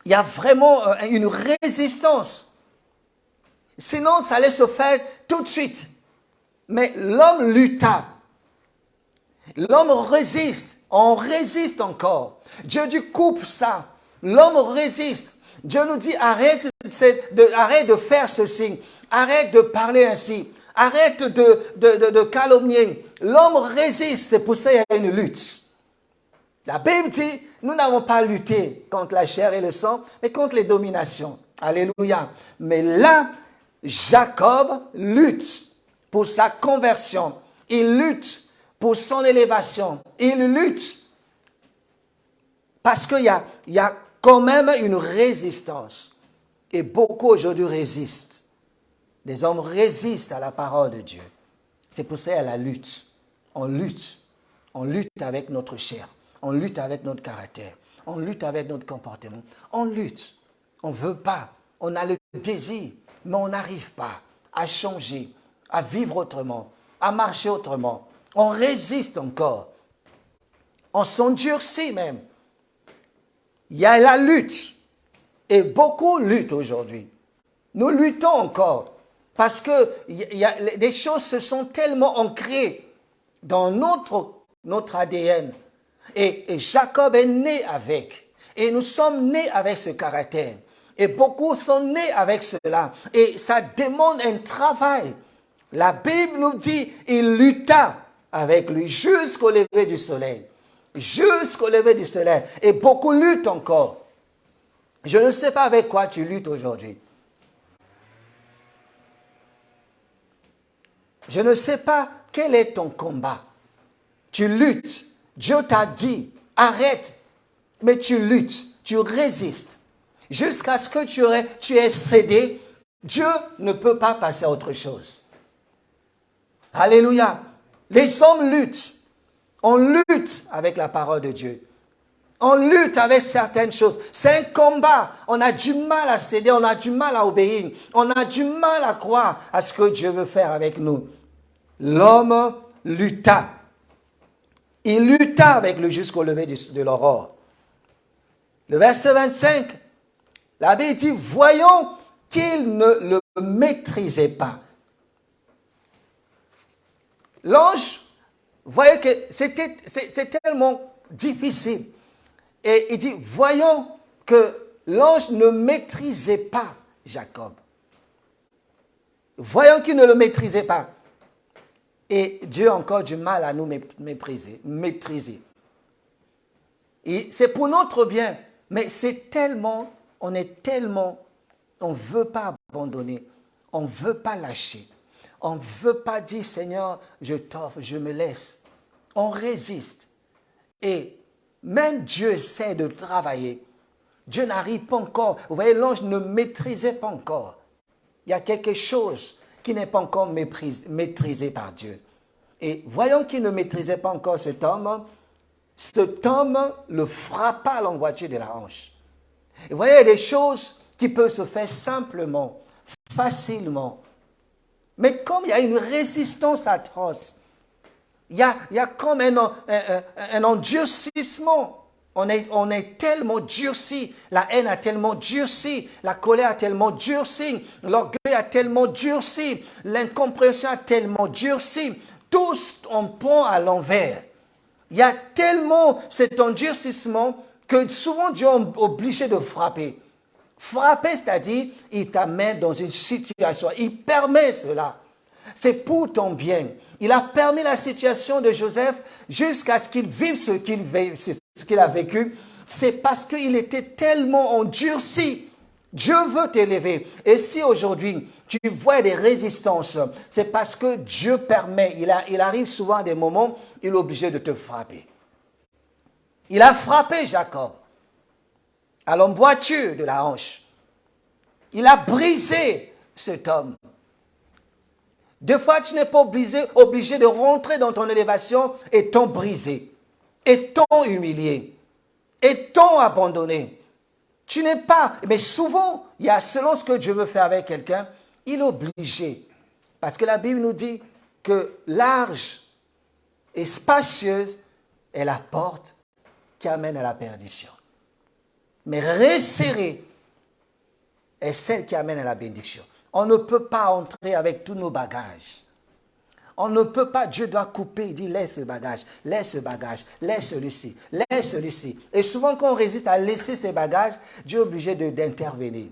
il y a vraiment une résistance. Sinon, ça allait se faire tout de suite. Mais l'homme lutta. L'homme résiste. On résiste encore. Dieu dit coupe ça. L'homme résiste. Dieu nous dit arrête de faire ceci. Arrête de parler ainsi. Arrête de calomnier. L'homme résiste. C'est pour ça qu'il y a une lutte. La Bible dit, nous n'avons pas lutté contre la chair et le sang, mais contre les dominations. Alléluia. Mais là, Jacob lutte pour sa conversion. Il lutte pour son élévation. Il lutte parce qu'il y a quand même une résistance. Et beaucoup aujourd'hui résistent. Les hommes résistent à la parole de Dieu. C'est pour ça qu'il y a la lutte. On lutte. On lutte avec notre chair. On lutte avec notre caractère. On lutte avec notre comportement. On lutte. On ne veut pas. On a le désir, mais on n'arrive pas à changer, à vivre autrement, à marcher autrement. On résiste encore. On s'endurcit même. Il y a la lutte. Et beaucoup luttent aujourd'hui. Nous luttons encore. Parce que des choses se sont tellement ancrées dans notre ADN. Et Jacob est né avec. Et nous sommes nés avec ce caractère. Et beaucoup sont nés avec cela. Et ça demande un travail. La Bible nous dit, il lutta avec lui jusqu'au lever du soleil. Jusqu'au lever du soleil. Et beaucoup luttent encore. Je ne sais pas avec quoi tu luttes aujourd'hui. Je ne sais pas quel est ton combat. Tu luttes. Dieu t'a dit, arrête. Mais tu luttes, tu résistes. Jusqu'à ce que tu aies cédé, Dieu ne peut pas passer à autre chose. Alléluia. Les hommes luttent. On lutte avec la parole de Dieu. On lutte avec certaines choses. C'est un combat. On a du mal à céder, on a du mal à obéir. On a du mal à croire à ce que Dieu veut faire avec nous. L'homme lutta. Il lutta avec lui jusqu'au lever de l'aurore. Le verset 25, la Bible dit, voyons qu'il ne le maîtrisait pas. L'ange, voyez que c'est tellement difficile. Et il dit, voyons que l'ange ne maîtrisait pas Jacob. Voyons qu'il ne le maîtrisait pas. Et Dieu a encore du mal à nous maîtriser. Et c'est pour notre bien, mais c'est tellement, on ne veut pas abandonner, on ne veut pas lâcher. On ne veut pas dire, Seigneur, je t'offre, je me laisse. On résiste. Et même Dieu essaie de travailler. Dieu n'arrive pas encore. Vous voyez, l'ange ne maîtrisait pas encore. Il y a quelque chose qui n'est pas encore maîtrisé par Dieu. Et voyons qu'il ne maîtrisait pas encore cet homme le frappa à l'emboîture de la hanche. Et vous voyez, il y a des choses qui peuvent se faire simplement, facilement. Mais comme il y a une résistance atroce, il y a comme un endurcissement. On est tellement durci, la haine a tellement durci, la colère a tellement durci, l'orgueil a tellement durci, l'incompréhension a tellement durci. Tous on prend à l'envers. Il y a tellement cet endurcissement que souvent Dieu est obligé de frapper. Frapper, c'est-à-dire, il t'amène dans une situation. Il permet cela. C'est pour ton bien. Il a permis la situation de Joseph jusqu'à ce qu'il vive ce qu'il a vécu. C'est parce qu'il était tellement endurci. Dieu veut t'élever. Et si aujourd'hui, tu vois des résistances, c'est parce que Dieu permet. Il arrive souvent à des moments, il est obligé de te frapper. Il a frappé Jacob à l'emboîture de la hanche. Il a brisé cet homme. Des fois, tu n'es pas obligé de rentrer dans ton élévation étant brisé, étant humilié, étant abandonné. Tu n'es pas... Mais souvent, il y a selon ce que Dieu veut faire avec quelqu'un, il est obligé. Parce que la Bible nous dit que large et spacieuse est la porte qui amène à la perdition. Mais resserrée est celle qui amène à la bénédiction. On ne peut pas entrer avec tous nos bagages. On ne peut pas, Dieu doit couper, il dit laisse ce bagage, laisse celui-ci, laisse celui-ci. Et souvent quand on résiste à laisser ces bagages, Dieu est obligé d'intervenir.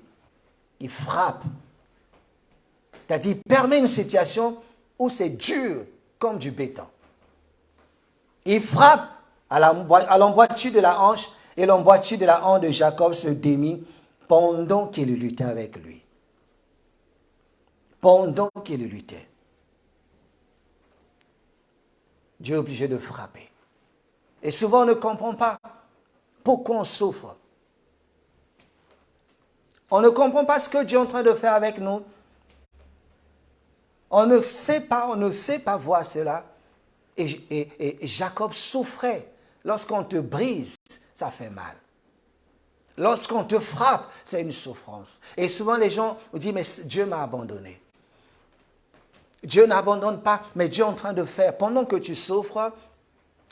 Il frappe. C'est-à-dire, il permet une situation où c'est dur comme du béton. Il frappe à l'emboîture de la hanche et l'emboîture de la hanche de Jacob se démit pendant qu'il luttait avec lui. Pendant qu'il luttait. Dieu est obligé de frapper. Et souvent, on ne comprend pas pourquoi on souffre. On ne comprend pas ce que Dieu est en train de faire avec nous. On ne sait pas voir cela. Et Jacob souffrait. Lorsqu'on te brise, ça fait mal. Lorsqu'on te frappe, c'est une souffrance. Et souvent, les gens vous disent, mais Dieu m'a abandonné. Dieu n'abandonne pas, mais Dieu est en train de faire, pendant que tu souffres,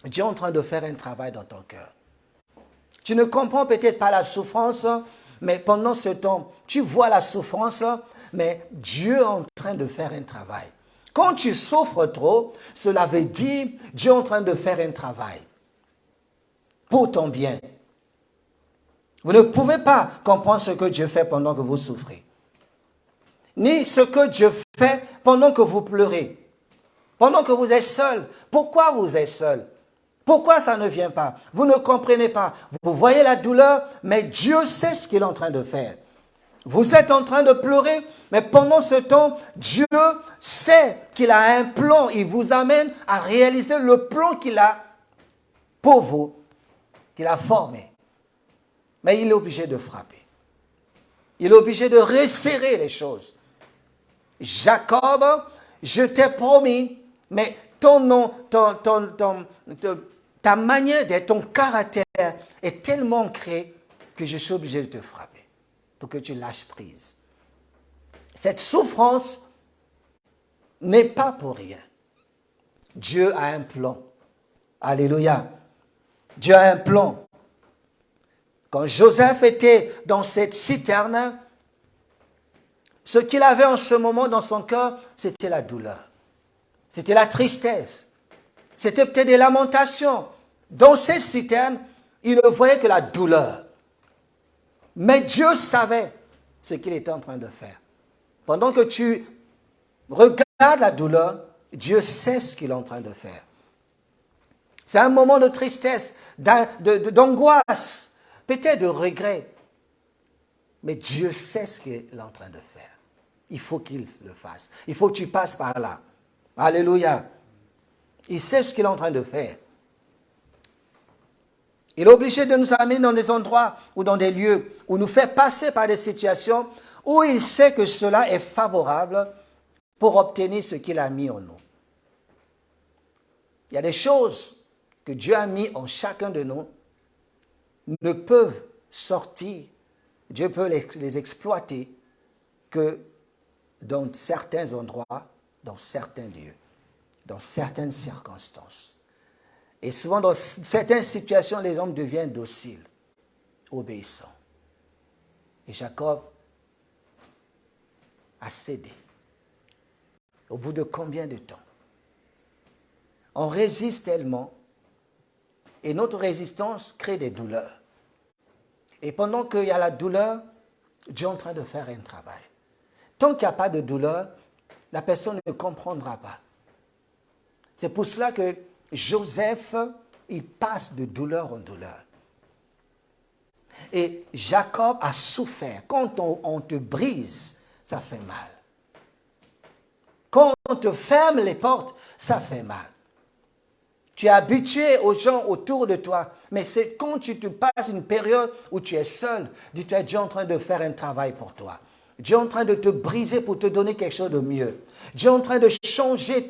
Dieu est en train de faire un travail dans ton cœur. Tu ne comprends peut-être pas la souffrance, mais pendant ce temps, tu vois la souffrance, mais Dieu est en train de faire un travail. Quand tu souffres trop, cela veut dire Dieu est en train de faire un travail pour ton bien. Vous ne pouvez pas comprendre ce que Dieu fait pendant que vous souffrez. Ni ce que Dieu fait pendant que vous pleurez. Pendant que vous êtes seul. Pourquoi vous êtes seul? Pourquoi ça ne vient pas? Vous ne comprenez pas. Vous voyez la douleur, mais Dieu sait ce qu'il est en train de faire. Vous êtes en train de pleurer, mais pendant ce temps, Dieu sait qu'il a un plan. Il vous amène à réaliser le plan qu'il a pour vous, qu'il a formé. Mais il est obligé de frapper. Il est obligé de resserrer les choses. Jacob, je t'ai promis, mais ta manière d'être, ton caractère est tellement ancré que je suis obligé de te frapper pour que tu lâches prise. Cette souffrance n'est pas pour rien. Dieu a un plan. Alléluia. Dieu a un plan. Quand Joseph était dans cette citerne, ce qu'il avait en ce moment dans son cœur, c'était la douleur. C'était la tristesse. C'était peut-être des lamentations. Dans cette citerne, il ne voyait que la douleur. Mais Dieu savait ce qu'il était en train de faire. Pendant que tu regardes la douleur, Dieu sait ce qu'il est en train de faire. C'est un moment de tristesse, d'angoisse, peut-être de regret. Mais Dieu sait ce qu'il est en train de faire. Il faut qu'il le fasse. Il faut que tu passes par là. Alléluia. Il sait ce qu'il est en train de faire. Il est obligé de nous amener dans des endroits ou dans des lieux où nous fait passer par des situations où il sait que cela est favorable pour obtenir ce qu'il a mis en nous. Il y a des choses que Dieu a mis en chacun de nous ne peuvent sortir, Dieu peut les exploiter que dans certains endroits, dans certains lieux, dans certaines circonstances. Et souvent, dans certaines situations, les hommes deviennent dociles, obéissants. Et Jacob a cédé. Au bout de combien de temps? On résiste tellement et notre résistance crée des douleurs. Et pendant qu'il y a la douleur, Dieu est en train de faire un travail. Tant qu'il n'y a pas de douleur, la personne ne comprendra pas. C'est pour cela que Joseph, il passe de douleur en douleur. Et Jacob a souffert. Quand on te brise, ça fait mal. Quand on te ferme les portes, ça fait mal. Tu es habitué aux gens autour de toi, mais c'est quand tu te passes une période où tu es seul, dis-toi, Dieu est en train de faire un travail pour toi. Dieu est en train de te briser pour te donner quelque chose de mieux. Dieu est en train de changer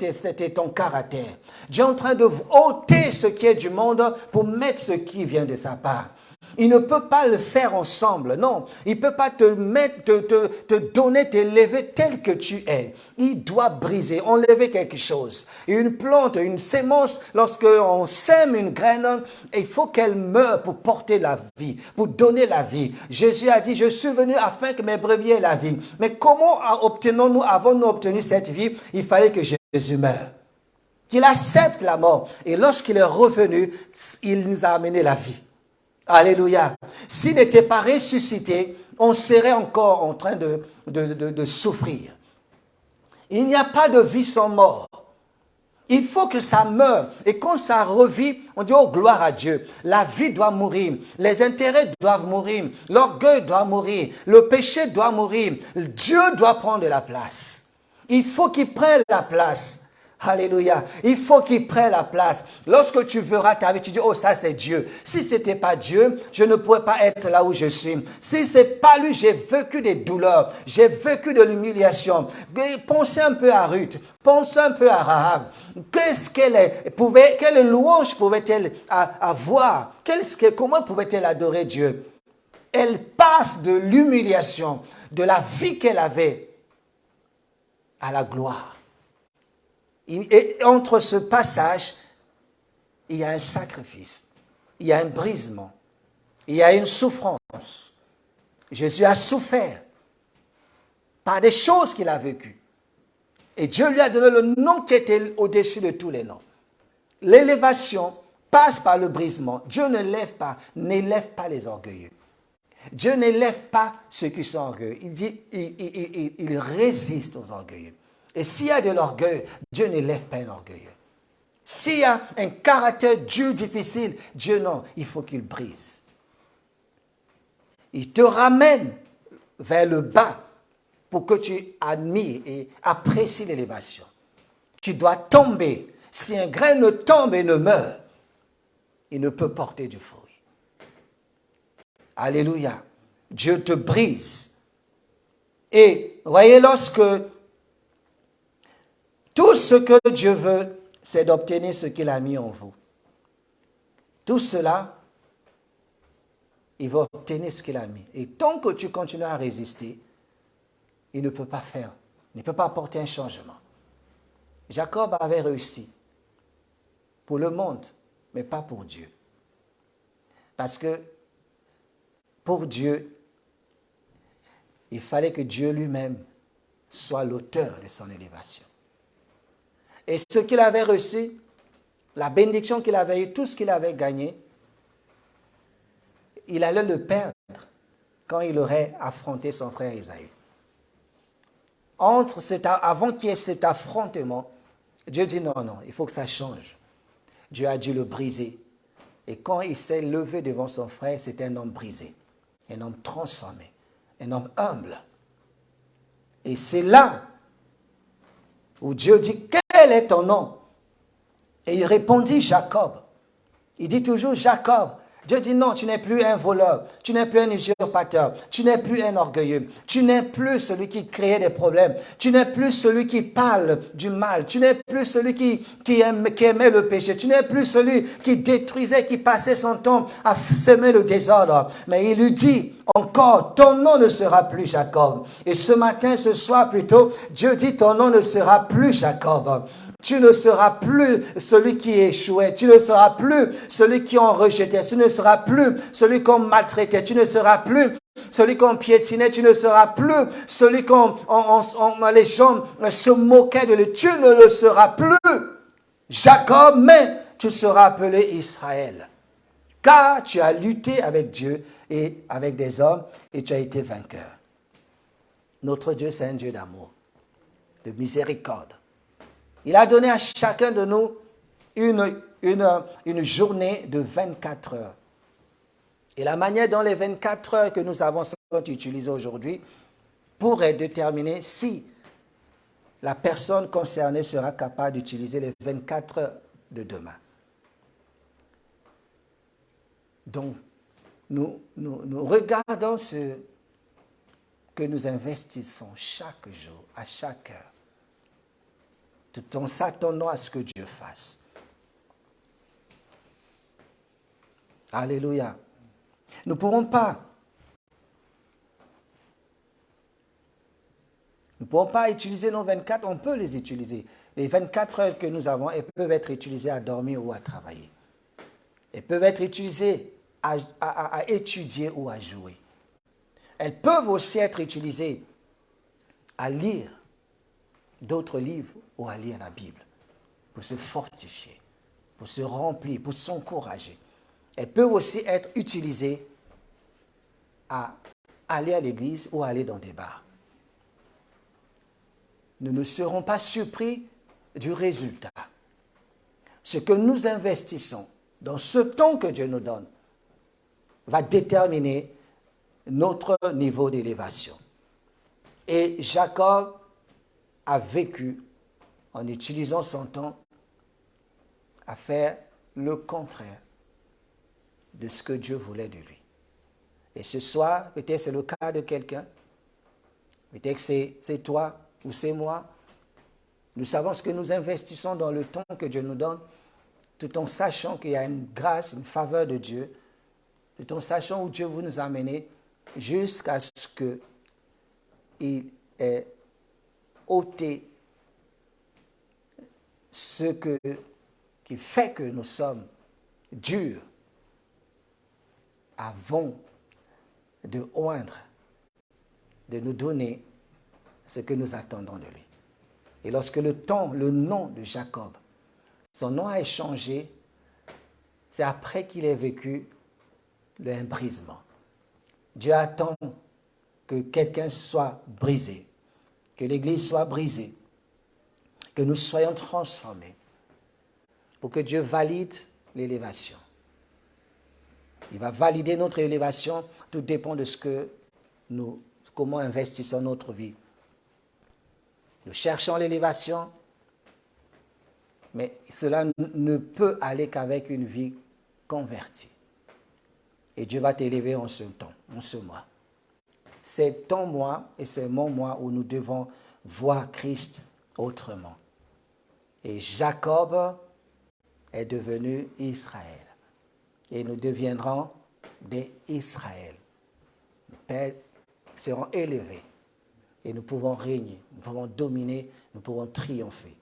ton caractère. Dieu est en train de ôter ce qui est du monde pour mettre ce qui vient de sa part. Il ne peut pas le faire ensemble, non. Il ne peut pas te donner, t'élever tel que tu es. Il doit briser, enlever quelque chose. Une plante, une sémence, lorsqu'on sème une graine, il faut qu'elle meure pour porter la vie, pour donner la vie. Jésus a dit, je suis venu afin que mes brebis aient la vie. Mais comment avons-nous obtenu cette vie? Il fallait que Jésus meure. Qu'il accepte la mort. Et lorsqu'il est revenu, il nous a amené la vie. Alléluia. S'il n'était pas ressuscité, on serait encore en train de souffrir. Il n'y a pas de vie sans mort. Il faut que ça meure. Et quand ça revit, on dit, oh, gloire à Dieu. La vie doit mourir. Les intérêts doivent mourir. L'orgueil doit mourir. Le péché doit mourir. Dieu doit prendre la place. Il faut qu'il prenne la place. Alléluia. Il faut qu'il prenne la place. Lorsque tu verras ta vie, tu dis, oh, ça c'est Dieu. Si ce n'était pas Dieu, je ne pourrais pas être là où je suis. Si ce n'est pas lui, j'ai vécu des douleurs. J'ai vécu de l'humiliation. Pensez un peu à Ruth. Pensez un peu à Rahab. Quelle louange pouvait-elle avoir? Comment pouvait-elle adorer Dieu? Elle passe de l'humiliation, de la vie qu'elle avait, à la gloire. Et entre ce passage, il y a un sacrifice, il y a un brisement, il y a une souffrance. Jésus a souffert par des choses qu'il a vécues. Et Dieu lui a donné le nom qui était au-dessus de tous les noms. L'élévation passe par le brisement. Dieu n'élève pas les orgueilleux. Dieu n'élève pas ceux qui sont orgueilleux. Il résiste aux orgueilleux. Et s'il y a de l'orgueil, Dieu n'élève pas un orgueilleux. S'il y a un caractère dur, difficile, Dieu non, il faut qu'il brise. Il te ramène vers le bas pour que tu admires et apprécies l'élévation. Tu dois tomber. Si un grain ne tombe et ne meurt, il ne peut porter du fruit. Alléluia. Dieu te brise. Et voyez, lorsque tout ce que Dieu veut, c'est d'obtenir ce qu'il a mis en vous. Tout cela, il va obtenir ce qu'il a mis. Et tant que tu continues à résister, il ne peut pas faire, il ne peut pas apporter un changement. Jacob avait réussi pour le monde, mais pas pour Dieu. Parce que pour Dieu, il fallait que Dieu lui-même soit l'auteur de son élévation. Et ce qu'il avait reçu, la bénédiction qu'il avait eue, tout ce qu'il avait gagné, il allait le perdre quand il aurait affronté son frère Ésaü. Avant qu'il y ait cet affrontement, Dieu dit non, il faut que ça change. Dieu a dû le briser. Et quand il s'est levé devant son frère, c'était un homme brisé, un homme transformé, un homme humble. Et c'est là où Dieu dit, quel est ton nom? Et il répondit, Jacob. Il dit toujours Jacob. Dieu dit non, tu n'es plus un voleur, tu n'es plus un usurpateur, tu n'es plus un orgueilleux, tu n'es plus celui qui créait des problèmes, tu n'es plus celui qui parle du mal, tu n'es plus celui qui aimait le péché, tu n'es plus celui qui détruisait, qui passait son temps à semer le désordre. Mais il lui dit encore, ton nom ne sera plus Jacob. Et ce matin, ce soir plutôt, Dieu dit ton nom ne sera plus Jacob. Tu ne seras plus celui qui échouait. Tu ne seras plus celui qui ont rejeté. Tu ne seras plus celui qu'on maltraitait. Tu ne seras plus celui qu'on piétinait. Tu ne seras plus celui qu'on les gens se moquaient de lui. Tu ne le seras plus, Jacob, mais tu seras appelé Israël. Car tu as lutté avec Dieu et avec des hommes et tu as été vainqueur. Notre Dieu, c'est un Dieu d'amour, de miséricorde. Il a donné à chacun de nous une journée de 24 heures. Et la manière dont les 24 heures que nous avons sont utilisées aujourd'hui pourrait déterminer si la personne concernée sera capable d'utiliser les 24 heures de demain. Donc, nous regardons ce que nous investissons chaque jour, à chaque heure, tout en s'attendant à ce que Dieu fasse. Alléluia. Nous ne pourrons pas utiliser nos 24, on peut les utiliser. Les 24 heures que nous avons, elles peuvent être utilisées à dormir ou à travailler. Elles peuvent être utilisées à étudier ou à jouer. Elles peuvent aussi être utilisées à lire d'autres livres ou à lire la Bible, pour se fortifier, pour se remplir, pour s'encourager. Elles peuvent aussi être utilisées à aller à l'église ou à aller dans des bars. Nous ne serons pas surpris du résultat. Ce que nous investissons dans ce temps que Dieu nous donne va déterminer notre niveau d'élévation. Et Jacob a vécu en utilisant son temps à faire le contraire de ce que Dieu voulait de lui. Et ce soir, peut-être c'est le cas de quelqu'un, peut-être que c'est toi ou c'est moi. Nous savons ce que nous investissons dans le temps que Dieu nous donne, tout en sachant qu'il y a une grâce, une faveur de Dieu, tout en sachant où Dieu veut nous amener, jusqu'à ce qu'il ait ôté ce qui fait que nous sommes durs avant de oindre, de nous donner ce que nous attendons de lui. Et lorsque le nom de Jacob, son nom a changé, c'est après qu'il ait vécu le brisement. Dieu attend que quelqu'un soit brisé, que l'Église soit brisée, que nous soyons transformés pour que Dieu valide l'élévation. Il va valider notre élévation, tout dépend de ce que nous comment investissons notre vie. Nous cherchons l'élévation, mais cela ne peut aller qu'avec une vie convertie. Et Dieu va t'élever en ce temps, en ce mois. C'est ton mois et c'est mon mois où nous devons voir Christ autrement. Et Jacob est devenu Israël. Et nous deviendrons des Israël. Nos pères seront élevés. Et nous pouvons régner, nous pouvons dominer, nous pouvons triompher.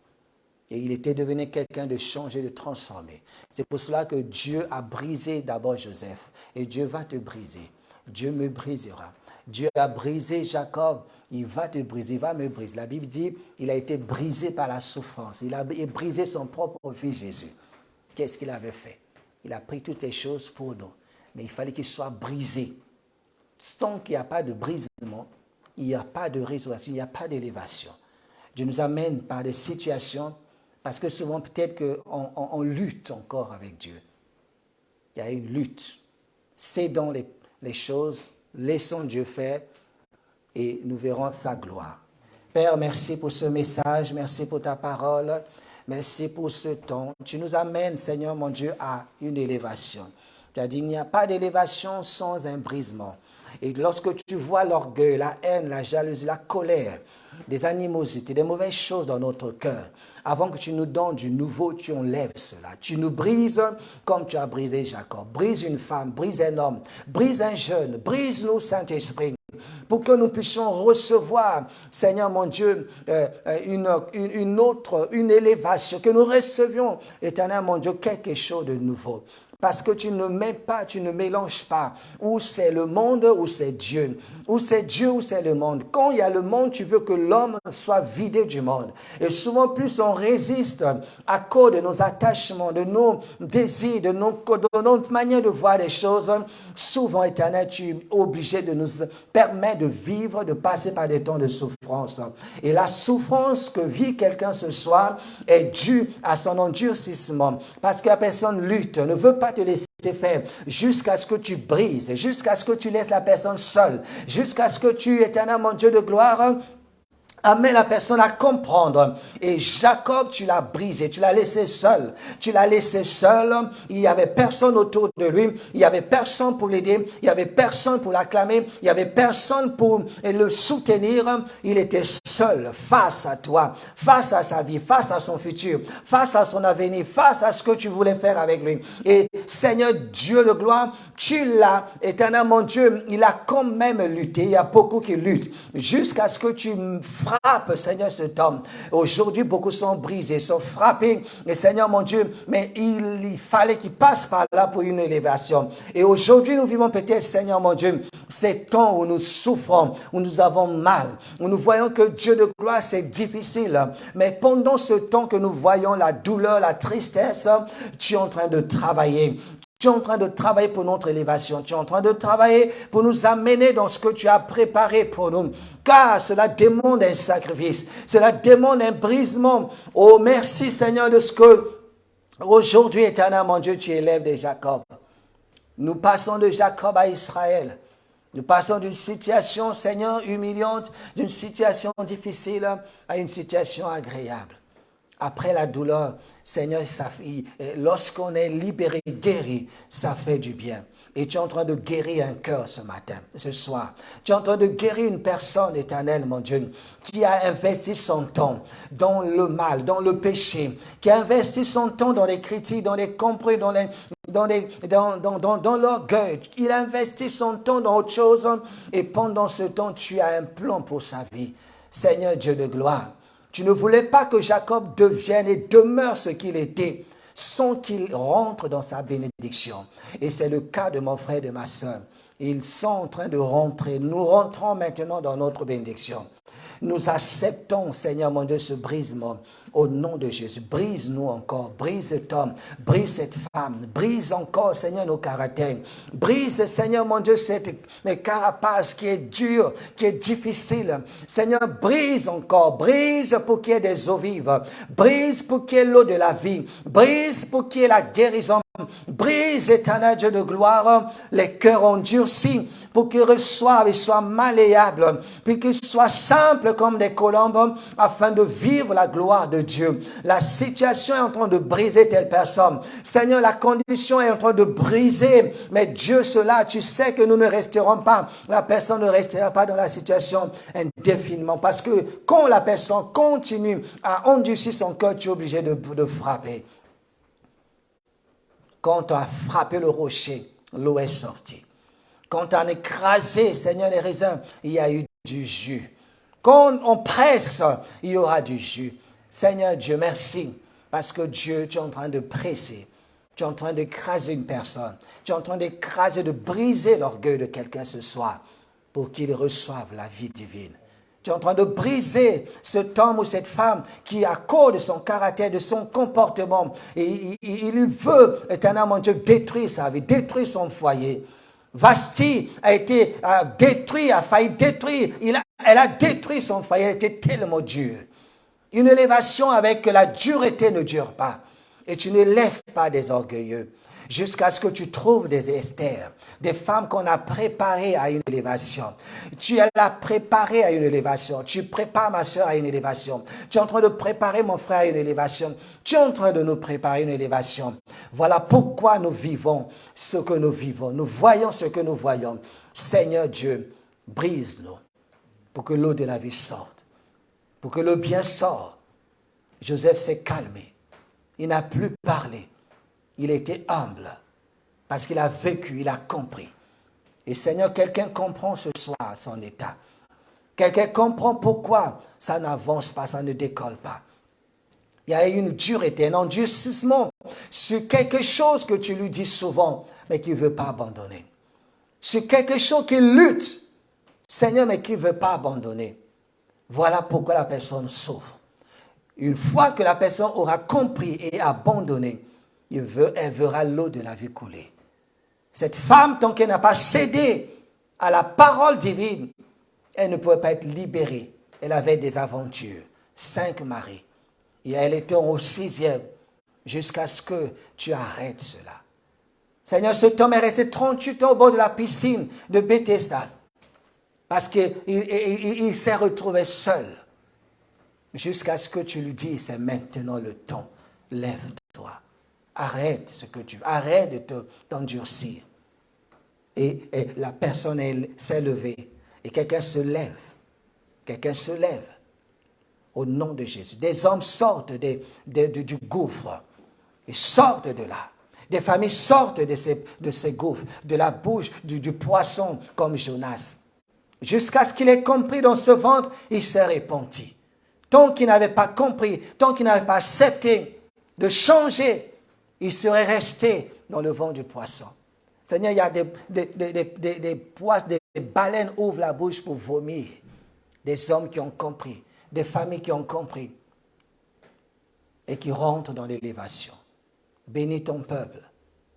Et il était devenu quelqu'un de changé, de transformé. C'est pour cela que Dieu a brisé d'abord Joseph. Et Dieu va te briser. Dieu me brisera. Dieu a brisé Jacob. Il va te briser, il va me briser. La Bible dit, il a été brisé par la souffrance. Il a brisé son propre fils Jésus. Qu'est-ce qu'il avait fait? Il a pris toutes les choses pour nous. Mais il fallait qu'il soit brisé. Sans qu'il n'y a pas de brisement, il n'y a pas de résurrection, il n'y a pas d'élévation. Dieu nous amène par des situations, parce que souvent peut-être qu'on lutte encore avec Dieu. Il y a une lutte. Cédons les choses, laissons Dieu faire et nous verrons sa gloire. Père, merci pour ce message, merci pour ta parole, merci pour ce temps. Tu nous amènes, Seigneur mon Dieu, à une élévation. Tu as dit, il n'y a pas d'élévation sans un brisement. Et lorsque tu vois l'orgueil, la haine, la jalousie, la colère, des animosités, des mauvaises choses dans notre cœur, avant que tu nous donnes du nouveau, tu enlèves cela. Tu nous brises comme tu as brisé Jacob. Brise une femme, brise un homme, brise un jeune, brise-nous, Saint-Esprit, pour que nous puissions recevoir, Seigneur mon Dieu, une élévation, que nous recevions, Éternel mon Dieu, quelque chose de nouveau. Parce que tu ne mets pas, tu ne mélanges pas où c'est le monde, où c'est Dieu. Où c'est Dieu, où c'est le monde. Quand il y a le monde, tu veux que l'homme soit vidé du monde. Et souvent, plus on résiste à cause de nos attachements, de nos désirs, de notre manière de voir les choses, souvent, Éternel, tu es obligé de nous permettre de vivre, de passer par des temps de souffrance. Et la souffrance que vit quelqu'un ce soir est due à son endurcissement. Parce que la personne lutte, ne veut pas te laisser faire jusqu'à ce que tu brises, jusqu'à ce que tu laisses la personne seule, jusqu'à ce que tu, éternel mon Dieu de gloire, amène la personne à comprendre. Et Jacob, tu l'as brisé, tu l'as laissé seul. Tu l'as laissé seul. Il n'y avait personne autour de lui. Il n'y avait personne pour l'aider. Il n'y avait personne pour l'acclamer. Il n'y avait personne pour le soutenir. Il était seul face à toi, face à sa vie, face à son futur, face à son avenir, face à ce que tu voulais faire avec lui. Et Seigneur Dieu de gloire, tu l'as, éternel mon Dieu, il a quand même lutté. Il y a beaucoup qui luttent jusqu'à ce que tu frappes, Seigneur, cet homme. Aujourd'hui, beaucoup sont brisés, sont frappés. Et Seigneur mon Dieu, mais il fallait qu'il passe par là pour une élévation. Et aujourd'hui, nous vivons peut-être, Seigneur mon Dieu, ces temps où nous souffrons, où nous avons mal, où nous voyons que Dieu de gloire, c'est difficile. Mais pendant ce temps que nous voyons la douleur, la tristesse, tu es en train de travailler. Tu es en train de travailler pour notre élévation. Tu es en train de travailler pour nous amener dans ce que tu as préparé pour nous. Car cela demande un sacrifice. Cela demande un brisement. Oh, merci Seigneur de ce que aujourd'hui, éternel mon Dieu, tu élèves de Jacob. Nous passons de Jacob à Israël. Nous passons d'une situation, Seigneur, humiliante, d'une situation difficile à une situation agréable. Après la douleur, Seigneur, lorsqu'on est libéré, guéri, ça fait du bien. Et tu es en train de guérir un cœur ce matin, ce soir. Tu es en train de guérir une personne, éternelle, mon Dieu, qui a investi son temps dans le mal, dans le péché, qui a investi son temps dans les critiques, dans les compris, dans l'orgueil. Il a investi son temps dans autre chose et pendant ce temps, tu as un plan pour sa vie. Seigneur Dieu de gloire, tu ne voulais pas que Jacob devienne et demeure ce qu'il était sans qu'il rentre dans sa bénédiction. Et c'est le cas de mon frère et de ma soeur. Ils sont en train de rentrer. Nous rentrons maintenant dans notre bénédiction. Nous acceptons, Seigneur mon Dieu, ce brisement au nom de Jésus. Brise-nous encore, brise cet homme, brise cette femme, brise encore, Seigneur, nos caractères. Brise, Seigneur mon Dieu, cette carapace qui est dure, qui est difficile. Seigneur, brise encore, brise pour qu'il y ait des eaux vives, brise pour qu'il y ait l'eau de la vie, brise pour qu'il y ait la guérison Brise, éternel Dieu de gloire, les cœurs endurcis pour qu'ils reçoivent et soient malléables, puis qu'ils soient simples comme des colombes afin de vivre la gloire de Dieu. La situation est en train de briser telle personne. Seigneur, la condition est en train de briser, mais Dieu, cela, tu sais que nous ne resterons pas, la personne ne restera pas dans la situation indéfiniment, parce que quand la personne continue à endurcir son cœur, tu es obligé de frapper. Quand tu as frappé le rocher, l'eau est sortie. Quand tu as écrasé, Seigneur, les raisins, il y a eu du jus. Quand on presse, il y aura du jus. Seigneur Dieu, merci. Parce que Dieu, tu es en train de presser. Tu es en train d'écraser une personne. Tu es en train d'écraser, de briser l'orgueil de quelqu'un ce soir pour qu'il reçoive la vie divine. Tu es en train de briser cet homme ou cette femme qui, à cause de son caractère, de son comportement, et il veut, éternellement Dieu, détruire sa vie, détruire son foyer. Vasti a été détruit, a failli détruire. Elle a détruit son foyer, elle était tellement dure. Une élévation avec la dureté ne dure pas. Et tu ne lèves pas des orgueilleux. Jusqu'à ce que tu trouves des Esther, des femmes qu'on a préparées à une élévation. Tu l'as préparée à une élévation. Tu prépares ma soeur à une élévation. Tu es en train de préparer mon frère à une élévation. Tu es en train de nous préparer à une élévation. Voilà pourquoi nous vivons ce que nous vivons. Nous voyons ce que nous voyons. Seigneur Dieu, brise-nous pour que l'eau de la vie sorte. Pour que le bien sorte. Joseph s'est calmé. Il n'a plus parlé. Il était humble parce qu'il a vécu, il a compris. Et Seigneur, quelqu'un comprend ce soir son état. Quelqu'un comprend pourquoi ça n'avance pas, ça ne décolle pas. Il y a une dureté, un endurcissement sur quelque chose que tu lui dis souvent, mais qu'il ne veut pas abandonner. Sur quelque chose qu'il lutte, Seigneur, mais qu'il ne veut pas abandonner. Voilà pourquoi la personne souffre. Une fois que la personne aura compris et abandonné, elle verra l'eau de la vie couler. Cette femme, tant qu'elle n'a pas cédé à la parole divine, elle ne pouvait pas être libérée. Elle avait des aventures. 5 maris. Et elle était au 6e jusqu'à ce que tu arrêtes cela. Seigneur, cet homme est resté 38 ans au bord de la piscine de Bethesda parce qu'il s'est retrouvé seul. Jusqu'à ce que tu lui dises, c'est maintenant le temps. Lève-toi. Arrête ce que tu veux. Arrête de t'endurcir. Et la personne s'est levée. Et quelqu'un se lève. Quelqu'un se lève. Au nom de Jésus. Des hommes sortent du gouffre. Ils sortent de là. Des familles sortent de ces gouffres. De la bouche du poisson comme Jonas. Jusqu'à ce qu'il ait compris dans ce ventre, il s'est repenti. Tant qu'il n'avait pas compris, tant qu'il n'avait pas accepté de changer, il serait resté dans le ventre du poisson. Seigneur, il y a des poissons, des baleines ouvrent la bouche pour vomir. Des hommes qui ont compris, des familles qui ont compris et qui rentrent dans l'élévation. Bénis ton peuple,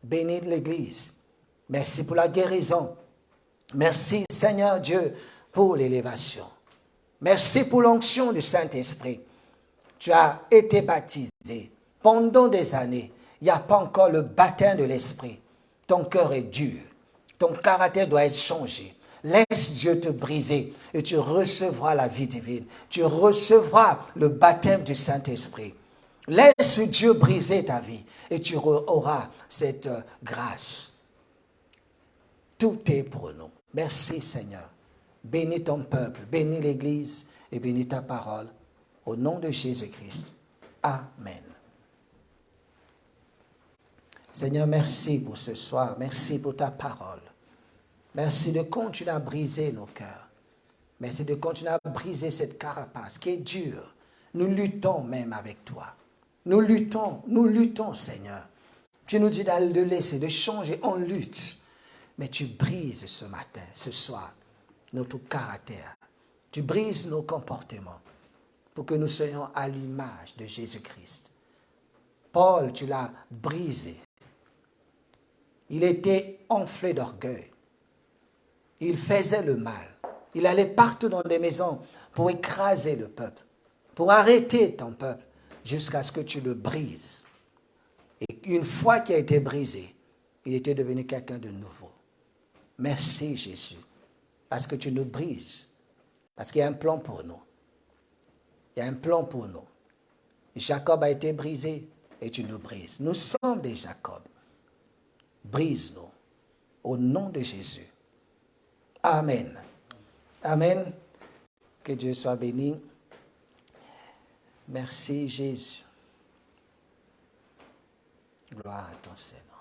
bénis l'Église. Merci pour la guérison. Merci Seigneur Dieu pour l'élévation. Merci pour l'onction du Saint-Esprit. Tu as été baptisé pendant des années. Il n'y a pas encore le baptême de l'Esprit. Ton cœur est dur. Ton caractère doit être changé. Laisse Dieu te briser et tu recevras la vie divine. Tu recevras le baptême du Saint-Esprit. Laisse Dieu briser ta vie et tu auras cette grâce. Tout est pour nous. Merci Seigneur. Bénis ton peuple, bénis l'Église et bénis ta parole. Au nom de Jésus-Christ. Amen. Seigneur, merci pour ce soir. Merci pour ta parole. Merci de continuer à briser nos cœurs. Merci de continuer à briser cette carapace qui est dure. Nous luttons même avec toi. Nous luttons, Seigneur. Tu nous dis de laisser, de changer, on lutte. Mais tu brises ce matin, ce soir, notre caractère. Tu brises nos comportements pour que nous soyons à l'image de Jésus-Christ. Paul, tu l'as brisé. Il était enflé d'orgueil. Il faisait le mal. Il allait partout dans des maisons pour écraser le peuple, pour arrêter ton peuple, jusqu'à ce que tu le brises et une foi qui a été brisée, il était devenu quelqu'un de nouveau. Merci Jésus, parce que tu nous brises, parce qu'il y a un plan pour nous. Il y a un plan pour nous. Jacob a été brisé et tu nous brises. Nous sommes des Jacob. Brise-nous au nom de Jésus. Amen. Amen. Que Dieu soit béni. Merci Jésus. Gloire à ton Seigneur.